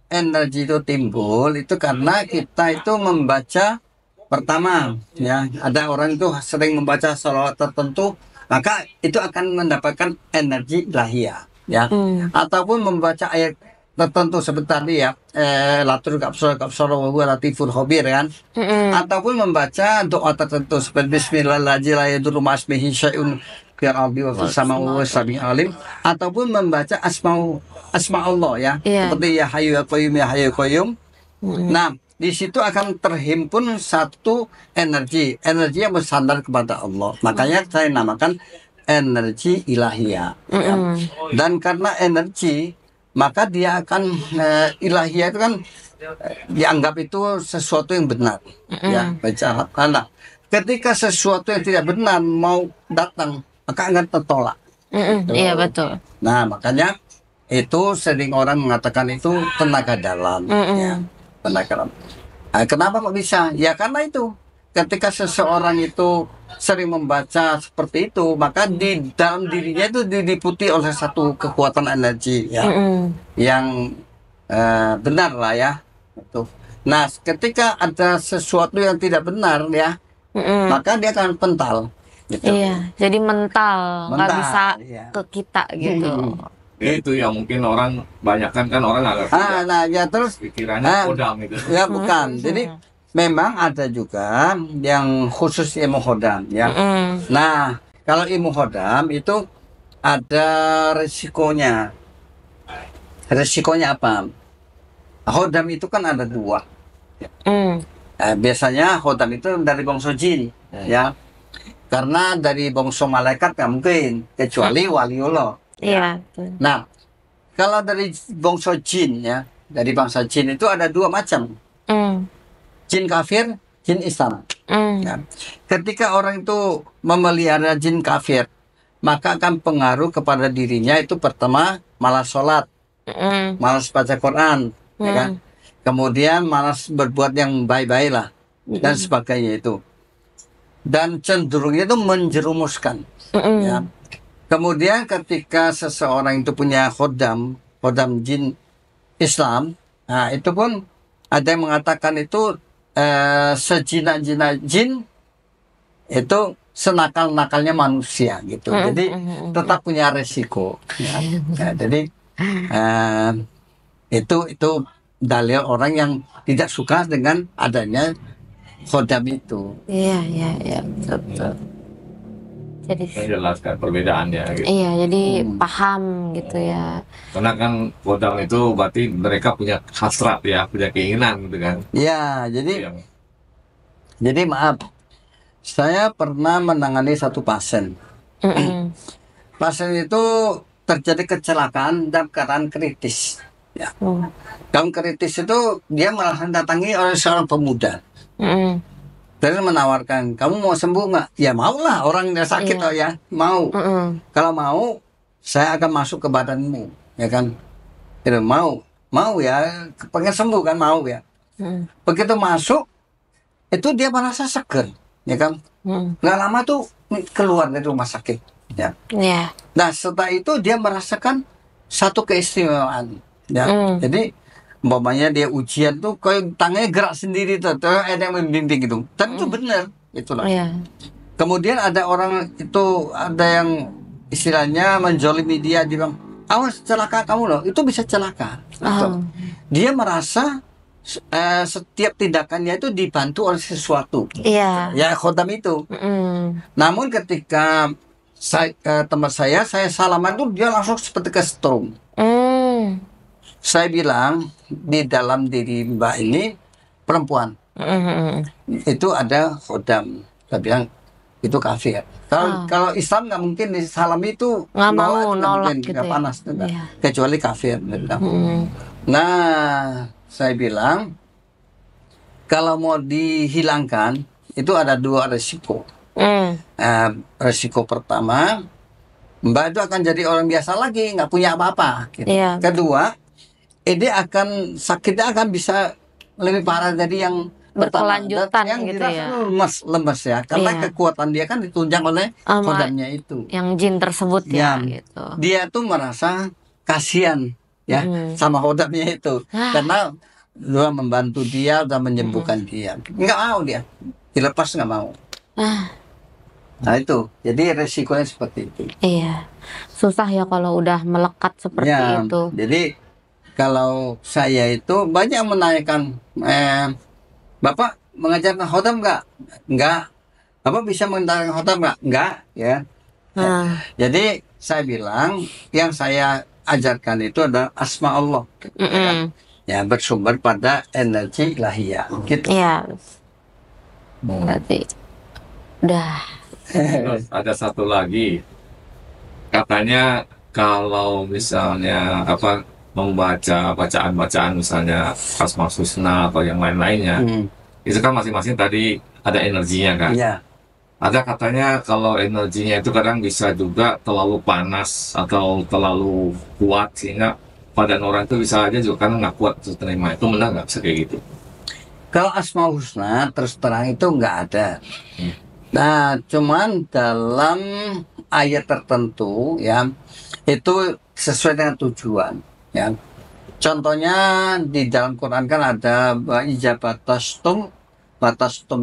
energi itu timbul itu karena kita itu membaca. Pertama, ya ada orang itu sering membaca sholawat tertentu, maka itu akan mendapatkan energi ilahiyah, ya. Ataupun membaca ayat tertentu seperti tadi ya, latur kapsol wa huwa latiful khabir kan. Ataupun membaca doa tertentu seperti Bismillahirrahmanirrahim la yadurru syai'un fil ardi wa fis samaa'i wa sami'ul alim, ataupun membaca asma Allah ya, seperti ya hayyu ya qayyum ya hayyu ya qayyum. Nah di situ akan terhimpun satu energi yang bersandar kepada Allah. Makanya saya namakan energi ilahiyah. Ya. Dan karena energi, maka dia akan ilahiyah itu kan dianggap itu sesuatu yang benar. Ya, baca. Nah, ketika sesuatu yang tidak benar mau datang, maka akan tertolak. Iya betul. Nah, makanya itu sering orang mengatakan itu tenaga dalam. Ya. Kenapa kok bisa? Ya karena itu ketika seseorang itu sering membaca seperti itu, maka di dalam dirinya itu diliputi oleh satu kekuatan energi ya, yang benar lah ya. Itu. Nah, ketika ada sesuatu yang tidak benar ya, maka dia akan pental. Gitu. Iya, jadi mental, nggak bisa ke kita gitu. Itu yang mungkin orang banyak kan orang agak nah ya terus pikirannya kodam itu. Ya bukan. Jadi memang ada juga yang khusus ilmu hodam ya. Nah kalau ilmu hodam itu ada resikonya. Resikonya apa? Hodam itu kan ada 2. Biasanya hodam itu dari bangsa jin ya. Karena dari bangsa malaikat nggak mungkin kecuali waliullah. Iya. Nah, kalau dari bangsa jin ya, dari bangsa jin itu ada 2 macam. Jin kafir, jin istana. Ya. Ketika orang itu memelihara jin kafir, maka akan pengaruh kepada dirinya itu pertama malas sholat, malas baca Quran, ya kan? kemudian malas berbuat yang baik-baik lah dan sebagainya itu, dan cenderungnya itu menjerumuskan. Ya. Kemudian ketika seseorang itu punya khodam jin Islam, nah itu pun ada yang mengatakan itu sejinak-jinak jin itu senakal-nakalnya manusia gitu. Jadi tetap punya resiko. Ya. Ya, jadi itu dalil orang yang tidak suka dengan adanya khodam itu. Iya, iya, iya, betul, betul. Jadi menjelaskan perbedaannya gitu. iya, jadi paham gitu ya. Karena kan kodam itu berarti mereka punya hasrat ya, punya keinginan gitu kan. Ya, Yang jadi maaf, saya pernah menangani satu pasien. Pasien itu terjadi kecelakaan dalam keadaan kritis. Ya. Dalam kritis itu dia malah datangi oleh seorang pemuda. Dan menawarkan, kamu mau sembuh nggak? Ya mau lah, orang yang sakit oh ya, mau. Kalau mau, saya akan masuk ke badanmu, ya kan? Itu mau ya, pengen sembuh kan, mau ya. Begitu masuk, itu dia merasa seger, ya kan? Nggak lama tuh keluar dari rumah sakit, ya. Iya. Nah setelah itu dia merasakan satu keistimewaan, ya. Jadi umpamanya dia ujian tuh kayak tangannya gerak sendiri tuh ada yang membimbing gitu. Tapi itu benar, itulah. Iya. Kemudian ada orang itu, ada yang istilahnya menjolimi dia bilang, awas celaka kamu loh, itu bisa celaka. Gitu. Dia merasa setiap tindakannya itu dibantu oleh sesuatu. Iya. Ya khodam itu. Namun ketika teman saya salaman tuh dia langsung seperti kesetrum. Saya bilang di dalam diri Mbak ini perempuan, itu ada khodam. Saya bilang itu kafir. Kalau Islam nggak mungkin salam itu Nggak mau mungkin, nolak gitu nggak ya. panas, Iya. kecuali kafir. Nah, saya bilang kalau mau dihilangkan itu ada dua resiko. Resiko pertama, Mbak itu akan jadi orang biasa lagi, nggak punya apa-apa. Gitu. Iya. Kedua, ini sakitnya akan bisa lebih parah dari yang pertama. Berkelanjutan Dan yang gitu jelas ya. lemes ya, karena Iya. kekuatan dia kan ditunjang oleh Sama khodamnya itu. yang jin tersebut ya, Ya, gitu. dia tuh merasa kasihan ya sama khodamnya itu, karena udah membantu dia, udah menyembuhkan dia, nggak mau dia dilepas, nggak mau. Nah itu, jadi resikonya seperti itu. Iya, susah ya kalau udah melekat seperti Ya, itu. jadi kalau saya itu banyak yang menanyakan, Bapak mengajarkan khodam nggak? Nggak. Bapak bisa mengajarkan khodam nggak? Nggak, ya. Jadi saya bilang yang saya ajarkan itu adalah asma Allah, ya, bersumber pada energi ilahiyah, gitu. Iya, berarti udah. Terus ada satu lagi, katanya kalau misalnya membaca bacaan misalnya Asmaul Husna atau yang lain-lainnya, itu kan masing-masing tadi ada energinya kan. Ya. Ada katanya kalau energinya itu kadang bisa juga terlalu panas atau terlalu kuat sehingga badan orang itu bisa aja juga karena nggak kuat untuk terima. Itu benar nggak bisa kayak gitu? Kalau Asmaul Husna terus terang itu nggak ada. Nah, cuman dalam ayat tertentu ya itu sesuai dengan tujuan. Ya. Contohnya di dalam Quran kan ada ijabatastum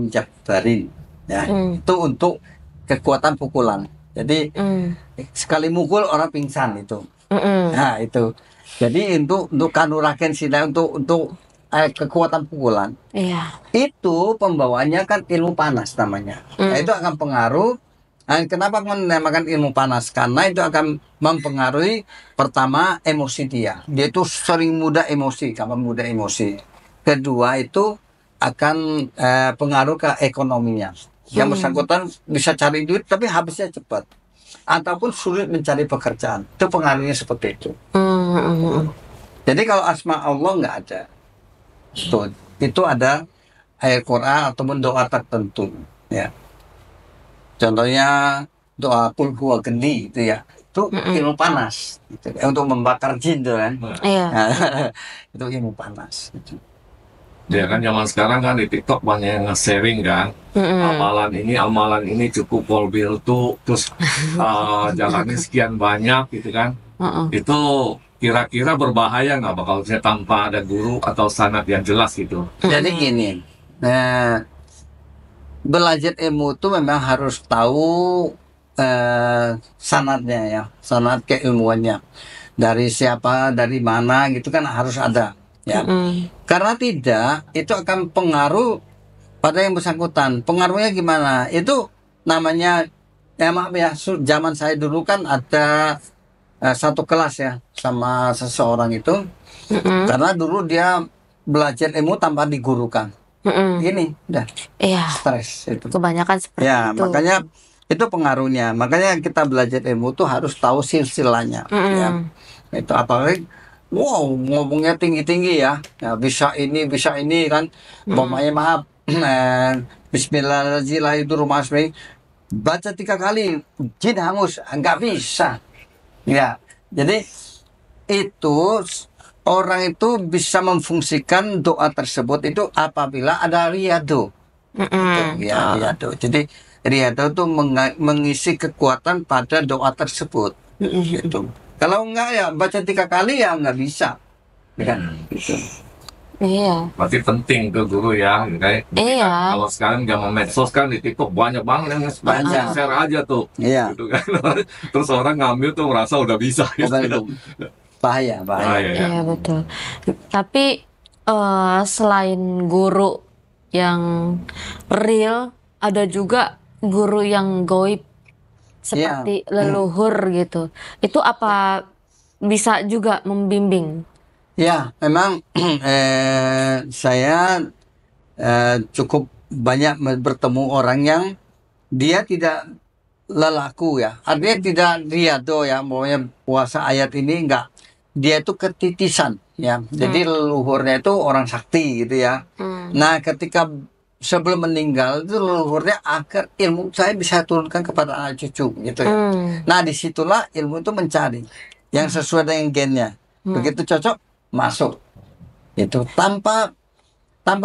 jabbarin, ya. Itu untuk kekuatan pukulan. Jadi sekali mukul orang pingsan itu. Nah, itu. Jadi untuk kanuragen sila untuk kekuatan pukulan. Iya. Itu pembawaannya kan ilmu panas namanya. Nah, itu akan pengaruh. Nah, kenapa menamakan ilmu panas? Karena itu akan mempengaruhi pertama emosi dia. Dia itu sering mudah emosi, gampang mudah emosi. Kedua itu akan pengaruh ke ekonominya. Yang bersangkutan bisa cari duit tapi habisnya cepat. Ataupun sulit mencari pekerjaan. Itu pengaruhnya seperti itu. Jadi kalau asma Allah nggak ada. Itu ada ayat Quran ataupun doa tertentu. Ya. Contohnya doa Qul huwa geni itu ya, itu ilmu panas gitu. Untuk membakar jin itu kan. Iya. Itu ilmu panas gitu. Ya kan zaman sekarang kan di TikTok banyak yang nge-sharing kan. Amalan ini cukup volbil tuh, terus jalannya sekian banyak gitu kan. Itu kira-kira berbahaya nggak bakal misalnya tanpa ada guru atau sanad yang jelas gitu? Jadi gini, belajar ilmu itu memang harus tahu sanadnya ya, sanad keilmuannya. Dari siapa, dari mana gitu kan harus ada ya. Karena tidak, itu akan pengaruh pada yang bersangkutan. Pengaruhnya gimana? Itu namanya ya maaf ya, zaman saya dulu kan ada satu kelas ya sama seseorang itu. Karena dulu dia belajar ilmu tanpa digurukan. Ini udah Iya, stres itu. kebanyakan seperti Ya, itu. makanya itu pengaruhnya. Makanya kita belajar ilmu tuh harus tahu silsilahnya ya. Itu apalagi wow, ngomongnya tinggi-tinggi ya. Ya bisa ini kan. Umpamanya maaf Bismillahirrahmanirrahim baca 3 kali jin hangus, nggak bisa ya. Jadi itu orang itu bisa memfungsikan doa tersebut itu apabila ada riyado. Gitu, ya, riyado. Jadi riyado itu mengisi kekuatan pada doa tersebut. Gitu. Kalau enggak ya baca 3 kali ya nggak bisa. Ya kan? Gitu. Iya. Berarti penting ke guru ya. Kayak Iya. kalau sekarang zaman medsos kan di TikTok banyak banget yang Banyak. share aja tuh. Iya. Gitu kan. Terus orang ngambil tuh merasa udah bisa. Bahaya. Ya. Iya, betul. Tapi selain guru yang real, ada juga guru yang goib seperti leluhur gitu. Itu apa bisa juga membimbing? Ya, memang saya cukup banyak bertemu orang yang dia tidak lelaku ya, artinya tidak riyado ya, maunya puasa ayat ini enggak, dia itu ketitisan ya, jadi leluhurnya itu orang sakti gitu ya. Nah, ketika sebelum meninggal itu leluhurnya agar ilmu saya bisa turunkan kepada anak cucu gitu ya. Nah, disitulah ilmu itu mencari yang sesuai dengan gennya, begitu cocok masuk itu tanpa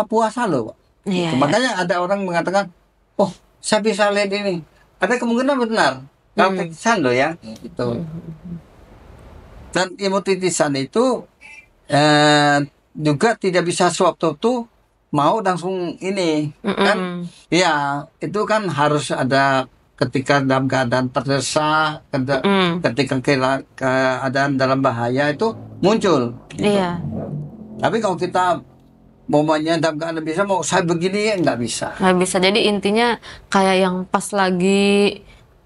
puasa loh. Iya, Makanya ada orang mengatakan, oh saya bisa lihat ini, ada kemungkinan benar kalau titisan loh ya itu. Dan ilmu titisan itu juga tidak bisa sewaktu-waktu mau langsung ini kan ya, itu kan harus ada ketika dalam keadaan terdesak, ketika keadaan dalam bahaya itu muncul gitu. Iya. Tapi kalau kita momennya dalam keadaan bisa mau saya begini nggak bisa. Nggak bisa. Jadi intinya kayak yang pas lagi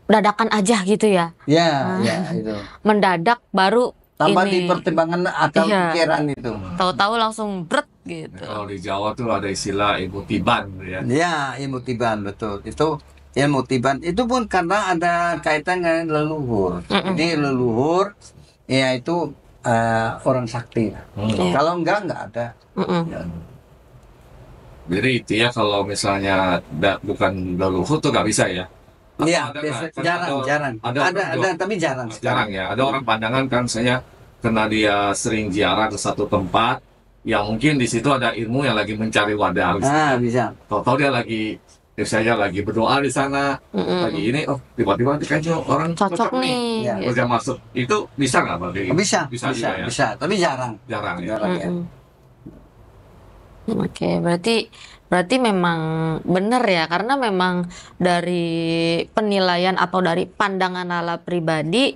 dadakan aja gitu ya. Ya, itu. Mendadak baru Tanpa ini. dipertimbangkan akal pikiran itu. Tahu-tahu langsung bret gitu. Kalau di Jawa tuh ada istilah ilmu tiban ya. Ya, ilmu tiban betul. Itu ilmu tiban itu pun karena ada kaitan dengan leluhur. Jadi leluhur ya itu orang sakti. Kalau enggak ada. Ya. Jadi itu ya kalau misalnya bukan leluhur tuh nggak bisa ya. Iya, Jarang. Ada tapi jarang. Jarang ya. Ada orang pandangan kan saya karena dia sering ziarah ke satu tempat yang mungkin di situ ada ilmu yang lagi mencari wadah. Bisa. Tahu-tahu dia lagi saya lagi berdoa di sana, lagi ini, tiba-tiba kayaknya orang Cocok nih. Ya. udah masuk. Itu bisa nggak Bang? Bisa juga ya? bisa, tapi jarang. Jarang ya. Ya. Oke, berarti memang benar ya, karena memang dari penilaian atau dari pandangan Lala pribadi,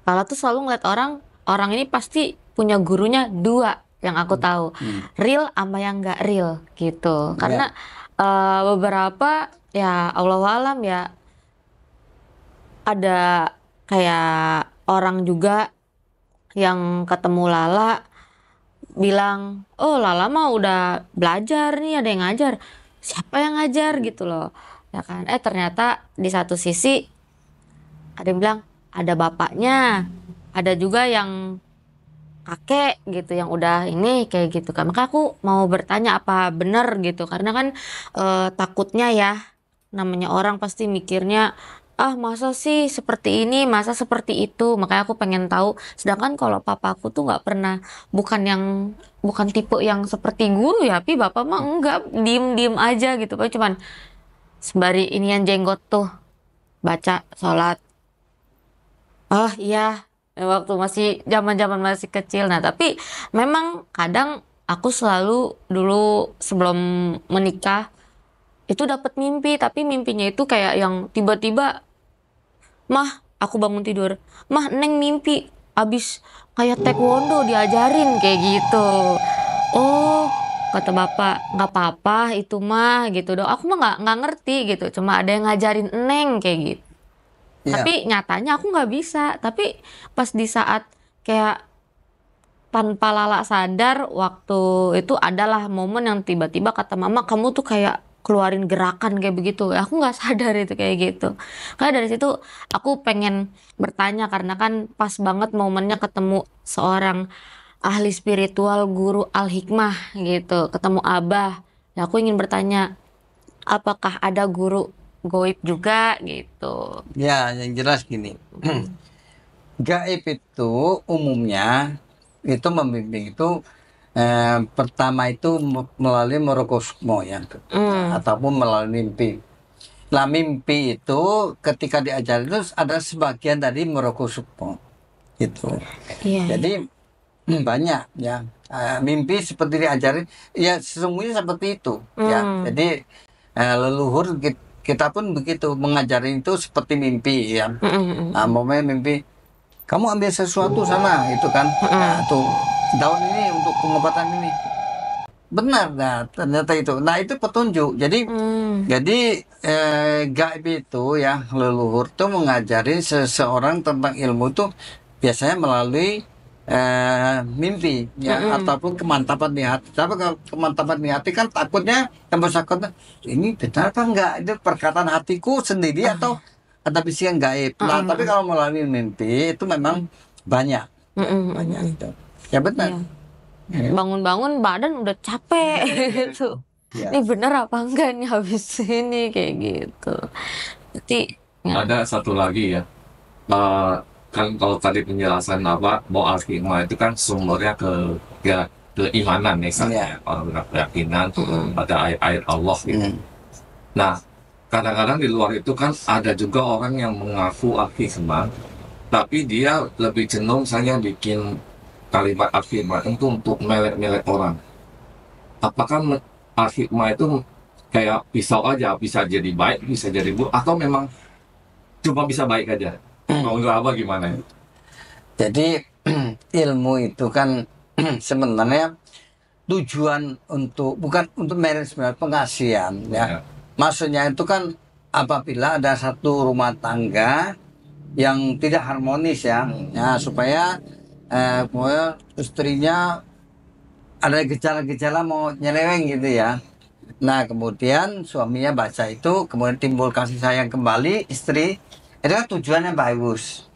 Lala tuh selalu ngeliat orang ini pasti punya gurunya 2 yang aku tahu, real sama yang nggak real gitu. Karena beberapa ya Allahualam ya, ada kayak orang juga yang ketemu Lala bilang, oh Lala mah udah belajar nih, ada yang ngajar. Siapa yang ngajar gitu loh, ya kan? Ternyata di satu sisi ada yang bilang ada bapaknya, ada juga yang kakek gitu yang udah ini kayak gitu kan. Maka aku mau bertanya apa benar gitu, karena kan takutnya ya, namanya orang pasti mikirnya ah masa sih seperti ini, masa seperti itu, makanya aku pengen tahu. Sedangkan kalau papaku tuh nggak pernah, bukan tipe yang seperti guru ya, tapi bapak mah enggak, diem aja gitu, Pak, cuman sembari inian jenggot tuh baca sholat. Oh iya, waktu masih zaman masih kecil. Nah tapi memang kadang aku selalu dulu sebelum menikah itu dapat mimpi, tapi mimpinya itu kayak yang tiba-tiba, mah aku bangun tidur, mah neng mimpi abis kayak taekwondo diajarin kayak gitu. Oh, kata bapak, nggak apa-apa itu mah gitu dong. Aku mah nggak ngerti gitu, cuma ada yang ngajarin neng kayak gitu. Iya. Tapi nyatanya aku nggak bisa. Tapi pas di saat kayak tanpa lala sadar, waktu itu adalah momen yang tiba-tiba kata mama, kamu tuh kayak keluarin gerakan kayak begitu. Aku nggak sadar itu kayak gitu. Karena dari situ aku pengen bertanya, karena kan pas banget momennya ketemu seorang ahli spiritual, guru al-hikmah gitu, ketemu abah. Ya aku ingin bertanya, apakah ada guru goib juga gitu? Ya, yang jelas gini. Gaib itu umumnya itu membimbing itu pertama itu melalui merokosmo ya, ataupun melalui mimpi. Nah mimpi itu ketika diajar itu ada sebagian dari merokosmo gitu. Iya. Jadi banyak ya. Mimpi seperti diajarin ya, sesungguhnya seperti itu ya. Jadi leluhur kita pun begitu mengajarin itu seperti mimpi ya. Momennya mimpi, kamu ambil sesuatu sana itu kan, nah, tuh daun ini untuk pengobatan ini, benar, nah ternyata itu, nah itu petunjuk. Jadi gaib itu ya, leluhur tuh mengajari seseorang tentang ilmu itu biasanya melalui mimpi ya, ataupun kemantapan di hati. Tapi kalau kemantapan di hati kan takutnya yang bersangkutan, ini benar apa enggak, itu perkataan hatiku sendiri atau ada bisikan gaib. Nah tapi kalau melalui mimpi itu memang banyak itu ya, benar. Bangun-bangun badan udah capek gitu. Ya. Ini bener apa enggak nih habis ini kayak gitu. Jadi Ada satu lagi ya. Kan kalau tadi penjelasan apa, bahwa al-hikmah itu kan sumbernya ke keimanan misalnya, orang berkeyakinan pada ayat-ayat Allah gitu. Nah, kadang-kadang di luar itu kan ada juga orang yang mengaku al-hikmah, tapi dia lebih cenderung misalnya bikin kalimat al-hikmah itu untuk melet-melet orang. Apakah al-hikmah itu kayak pisau aja, bisa jadi baik, bisa jadi buruk, atau memang cuma bisa baik aja? Kalau nggak apa gimana? Jadi ilmu itu kan sebenarnya tujuan untuk, bukan untuk manajemen, pengasihan ya. Maksudnya itu kan apabila ada satu rumah tangga yang tidak harmonis ya, supaya istrinya ada gejala-gejala mau nyeleweng gitu ya. Nah kemudian suaminya baca itu, kemudian timbul kasih sayang kembali istri, itu kan tujuannya bagus.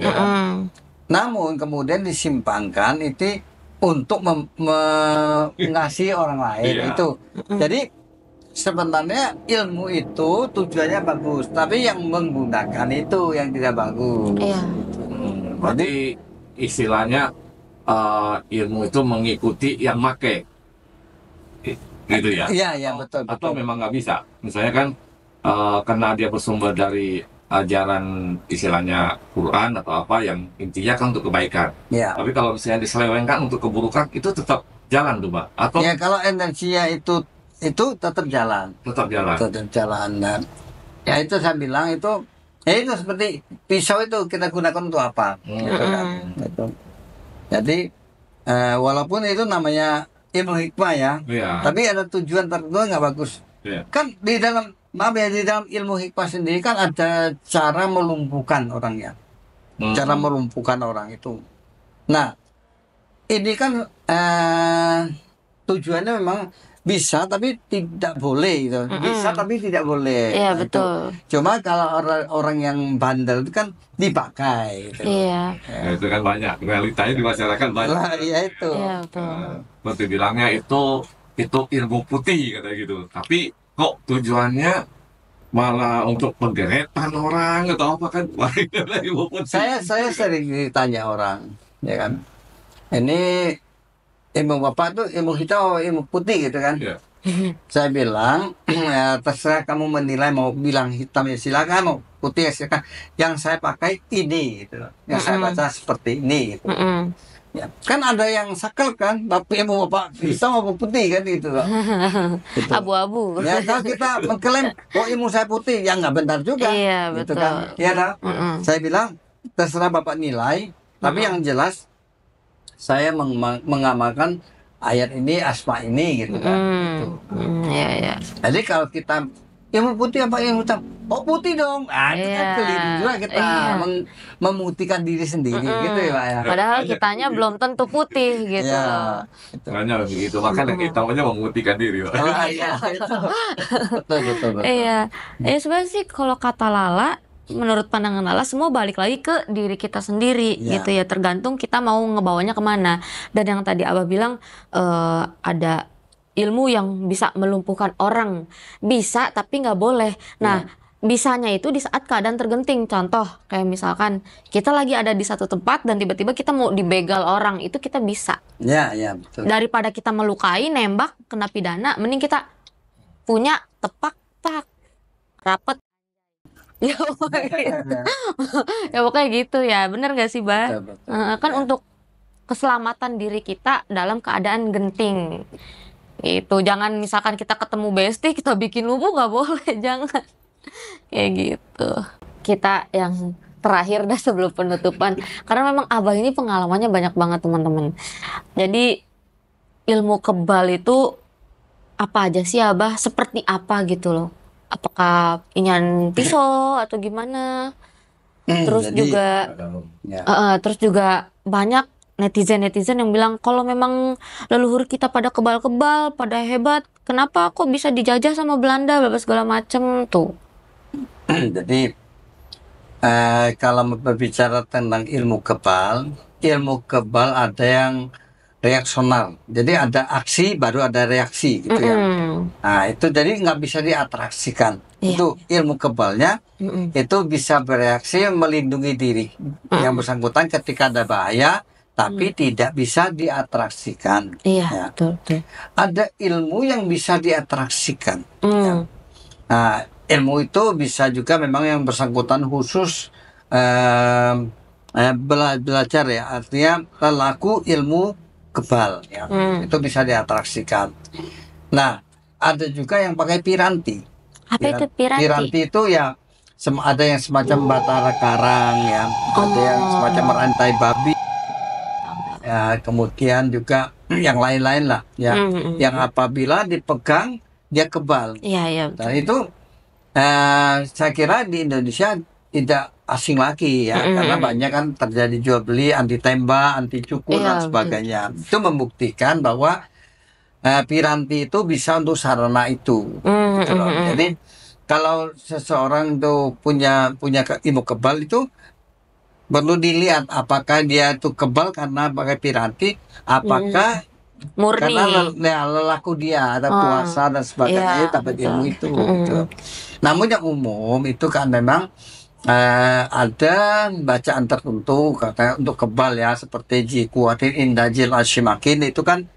Namun kemudian disimpangkan itu untuk mengasihi orang lain itu. Jadi sebenarnya ilmu itu tujuannya bagus, tapi yang menggunakan itu yang tidak bagus. Berarti istilahnya ilmu itu mengikuti yang make, gitu ya? Iya betul. Atau memang nggak bisa? Misalnya kan karena dia bersumber dari ajaran istilahnya Quran atau apa yang intinya kan untuk kebaikan. Ya. Tapi kalau misalnya diselewengkan untuk keburukan, itu tetap jalan tuh, Pak? Atau ya kalau energinya itu tetap jalan. tetap jalan? Tetap jalan. Dan ya itu saya bilang itu, ya itu seperti pisau itu kita gunakan untuk apa? Gitu kan. Gitu. Jadi walaupun itu namanya ilmu hikmah ya, tapi ada tujuan tertentu nggak bagus. Kan di dalam di dalam ilmu hikmah sendiri kan ada cara melumpuhkan orangnya, cara melumpuhkan orang itu. Nah ini kan tujuannya memang bisa tapi tidak boleh gitu. Bisa tapi tidak boleh. Iya, Nah, betul. Cuma kalau orang yang bandel itu kan dipakai gitu. Iya. Ya, itu kan banyak, realitanya di masyarakat banyak. Lah iya itu. Iya, betul. Seperti bilangnya itu ilmu putih kata gitu. Tapi kok tujuannya malah untuk penderetan orang atau apa kan ilmu putih. Saya sering ditanya orang, ya kan, ini ilmu bapak tuh ilmu hitam atau ilmu putih gitu kan. Ya. Saya bilang, ya, terserah kamu menilai, mau bilang hitam ya silakan, mau putih ya silakan. Yang saya pakai ini gitu loh. Yang saya baca seperti ini gitu. Ya, kan ada yang sakel kan, tapi ilmu bapak hitam apa putih kan gitu loh. Gitu. Abu-abu. Ya kalau kita mengklaim oh ilmu saya putih, ya nggak benar juga. Iya, Gitu betul. kan. Iya dah. Saya bilang terserah bapak nilai, tapi yang jelas saya mengamalkan ayat ini, asma ini gitu kan. Gitu. Iya, iya. Jadi kalau kita ilmu putih apa ilmu hitam? Oh putih dong. Ah, itu kan Iya. keliru juga kita Iya. memutihkan diri sendiri gitu ya Pak ya. Padahal kitanya belum tentu putih gitu. Iya. Gitu. Makanya begitu, makanya kita maunya memutihkan diri, Pak. Oh, iya, itu. Betul. Iya. Sebenarnya sih kalau kata Lala, menurut pandangan Lala semua balik lagi ke diri kita sendiri Iya. gitu ya, tergantung kita mau ngebawanya kemana. Dan yang tadi Abah bilang ada ilmu yang bisa melumpuhkan orang, bisa tapi nggak boleh. Nah, bisanya itu di saat keadaan tergenting. Contoh kayak misalkan kita lagi ada di satu tempat dan tiba-tiba kita mau dibegal orang, itu kita bisa. Ya, betul. Daripada kita melukai, nembak, kena pidana, mending kita punya tepak tak rapet. Ya pokoknya gitu ya, bener gak sih, Bah? Betul. Kan untuk keselamatan diri kita dalam keadaan genting. Itu jangan misalkan kita ketemu bestie kita bikin lumpuh, nggak boleh, jangan. Kayak gitu. Kita yang terakhir dah sebelum penutupan, karena memang Abah ini pengalamannya banyak banget teman-teman. Jadi ilmu kebal itu apa aja sih Abah? Seperti apa gitu loh? Apakah inyan pisau atau gimana? Terus Jadi, juga ya. terus juga banyak netizen yang bilang kalau memang leluhur kita pada kebal-kebal, pada hebat, kenapa kok bisa dijajah sama Belanda, segala macem tuh. Jadi kalau berbicara tentang ilmu kebal ada yang reaksional. Jadi ada aksi baru ada reaksi gitu ya. Nah itu jadi nggak bisa diatraksikan. Iya. Itu ilmu kebalnya itu bisa bereaksi melindungi diri yang bersangkutan ketika ada bahaya, tapi tidak bisa diatraksikan. Iya, Ya. betul. Ada ilmu yang bisa diatraksikan. Hmm. Nah, ilmu itu bisa juga memang yang bersangkutan khusus belajar ya, artinya pelaku ilmu kebal ya. Itu bisa diatraksikan. Nah, ada juga yang pakai piranti. Apa itu piranti? Piranti itu ya ada yang semacam batara karang ya, ada yang semacam merantai babi. Ya, kemudian juga yang lain-lain lah ya, yang apabila dipegang dia kebal. Iya. Dan itu saya kira di Indonesia tidak asing lagi ya, karena banyak kan terjadi jual beli anti tembak, anti cukur Iya, dan sebagainya. Itu membuktikan bahwa piranti itu bisa untuk sarana itu. Gitu loh. Jadi kalau seseorang itu punya ilmu kebal itu perlu dilihat apakah dia itu kebal karena pakai piranti, apakah Murni. karena lelaku dia ada puasa dan sebagainya, Iya, dapat betul. ilmu itu. Gitu. Namun yang umum itu kan memang ada bacaan tertentu katanya untuk kebal ya, seperti Jikuatin Indajil Ashimakin itu kan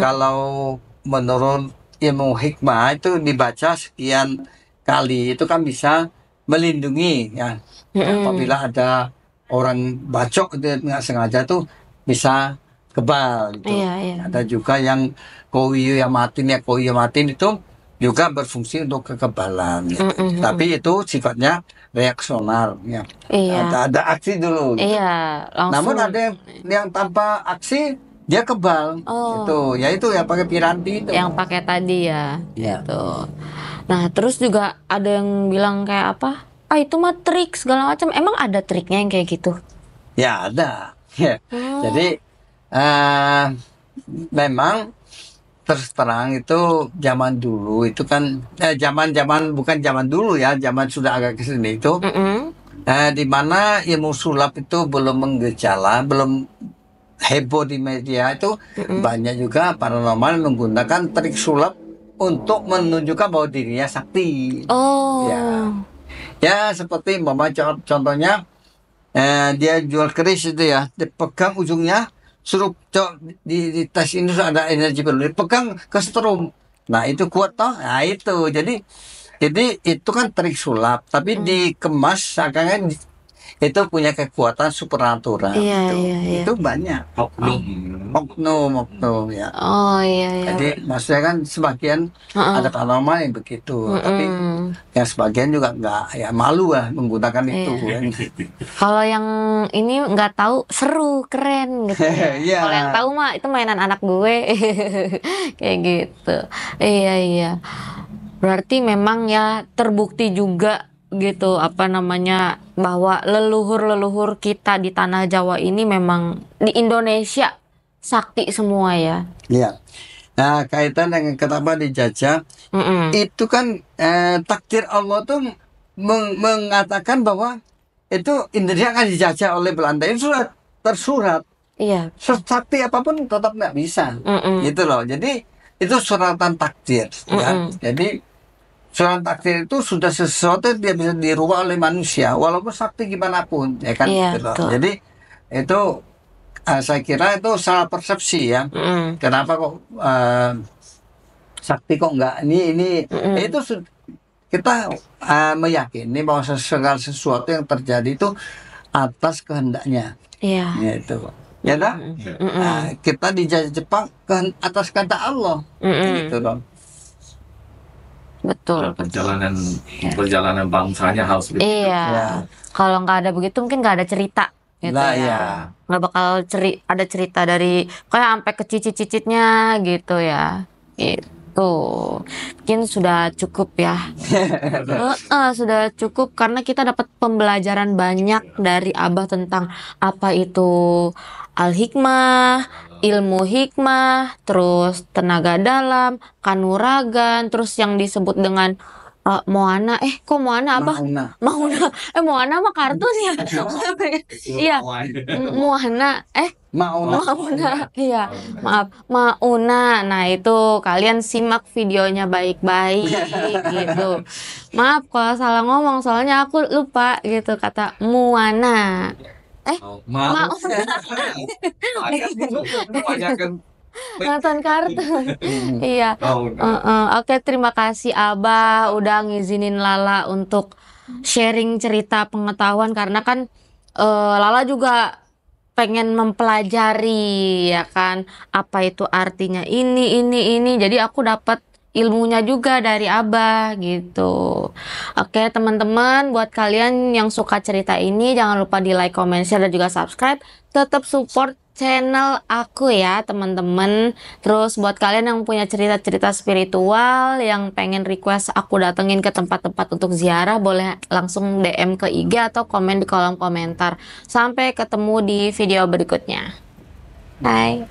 kalau menurut ilmu hikmah itu dibaca sekian kali itu kan bisa melindungi ya. Apabila ada orang bacok itu nggak sengaja tuh bisa kebal gitu. Iya. Ada juga yang kowiyu yamatin itu juga berfungsi untuk kekebalan. Gitu. Tapi itu sifatnya reaksional ya. Iya. Ada aksi dulu. Gitu. Iya, langsung. Namun ada yang tanpa aksi dia kebal. Itu ya pakai piranti itu. Yang pakai tadi ya. Ya. Gitu. Nah, terus juga ada yang bilang kayak apa? Itu mah trik segala macam. Emang ada triknya yang kayak gitu? Ya ada. Ya. Jadi memang terus terang itu zaman dulu itu kan zaman bukan zaman dulu ya, zaman sudah agak kesini itu di mana ilmu sulap itu belum menggejala, belum heboh di media itu banyak juga paranormal menggunakan trik sulap untuk menunjukkan bahwa dirinya sakti. Oh. Ya. Ya seperti mama contohnya dia jual keris itu ya, dipegang ujungnya, suruh di tes ini ada energi baru, dipegang ke strum. Nah itu kuat toh. Nah itu jadi itu kan trik sulap, tapi dikemas seakan itu punya kekuatan supernatural. Iya, Itu iya, iya. itu banyak oknum ya. Oh iya, iya. Jadi maksudnya kan sebagian ada paranormal yang begitu, tapi yang sebagian juga nggak, ya malu lah menggunakan itu. Kalau yang ini nggak tahu, seru, keren gitu ya. Iya. Kalau yang tahu mah itu mainan anak gue. Kayak gitu. Iya, iya. Berarti memang ya terbukti juga gitu, apa namanya, bahwa leluhur-leluhur kita di tanah Jawa ini memang di Indonesia sakti semua ya. Iya. Nah kaitan dengan kenapa dijajah, itu kan takdir Allah tuh mengatakan bahwa itu Indonesia akan dijajah oleh Belanda. Itu sudah tersurat. Iya. Sakti apapun tetap nggak bisa. Gitu loh. Jadi itu suratan takdir. Ya. Jadi suratan takdir itu sudah sesuatu yang tidak bisa dirubah oleh manusia, walaupun sakti gimana pun, ya kan? Iya, Gitu. betul. Jadi itu saya kira itu salah persepsi ya. Kenapa kok sakti kok nggak ini? Itu kita meyakini bahwa segala sesuatu yang terjadi itu atas kehendaknya. Iya. Itu. Ya dah. Kita dijajah Jepang atas kehendak Allah. Gitu dong. Betul. Perjalanan bangsanya harus begitu. Iya. Ya. Kalau nggak ada begitu mungkin nggak ada cerita gitu Nah, ya. ya. Nggak bakal ada cerita dari kayak sampai ke cicit-cicitnya gitu ya. Gitu. Mungkin sudah cukup ya. Sudah cukup karena kita dapat pembelajaran banyak dari Abah tentang apa itu al-hikmah, ilmu hikmah, terus tenaga dalam, kanuragan, terus yang disebut dengan Moana. Kok Moana apa? Mauna. Moana mah kartun ya. Iya. Moana. Mauna. Iya. Maaf. Mauna. Nah, itu kalian simak videonya baik-baik gitu. Maaf kalau salah ngomong, soalnya aku lupa gitu kata Moana. Mauna. Nonton kartun. Iya. Oke, terima kasih Abah udah ngizinin Lala untuk sharing cerita pengetahuan, karena kan Lala juga pengen mempelajari ya kan, apa itu artinya ini. Jadi aku dapat ilmunya juga dari Abah gitu. Oke teman-teman, buat kalian yang suka cerita ini jangan lupa di like, comment, share, dan juga subscribe. Tetap support channel aku ya teman-teman. Terus buat kalian yang punya cerita-cerita spiritual yang pengen request aku datengin ke tempat-tempat untuk ziarah, boleh langsung DM ke IG atau komen di kolom komentar. Sampai ketemu di video berikutnya. Bye.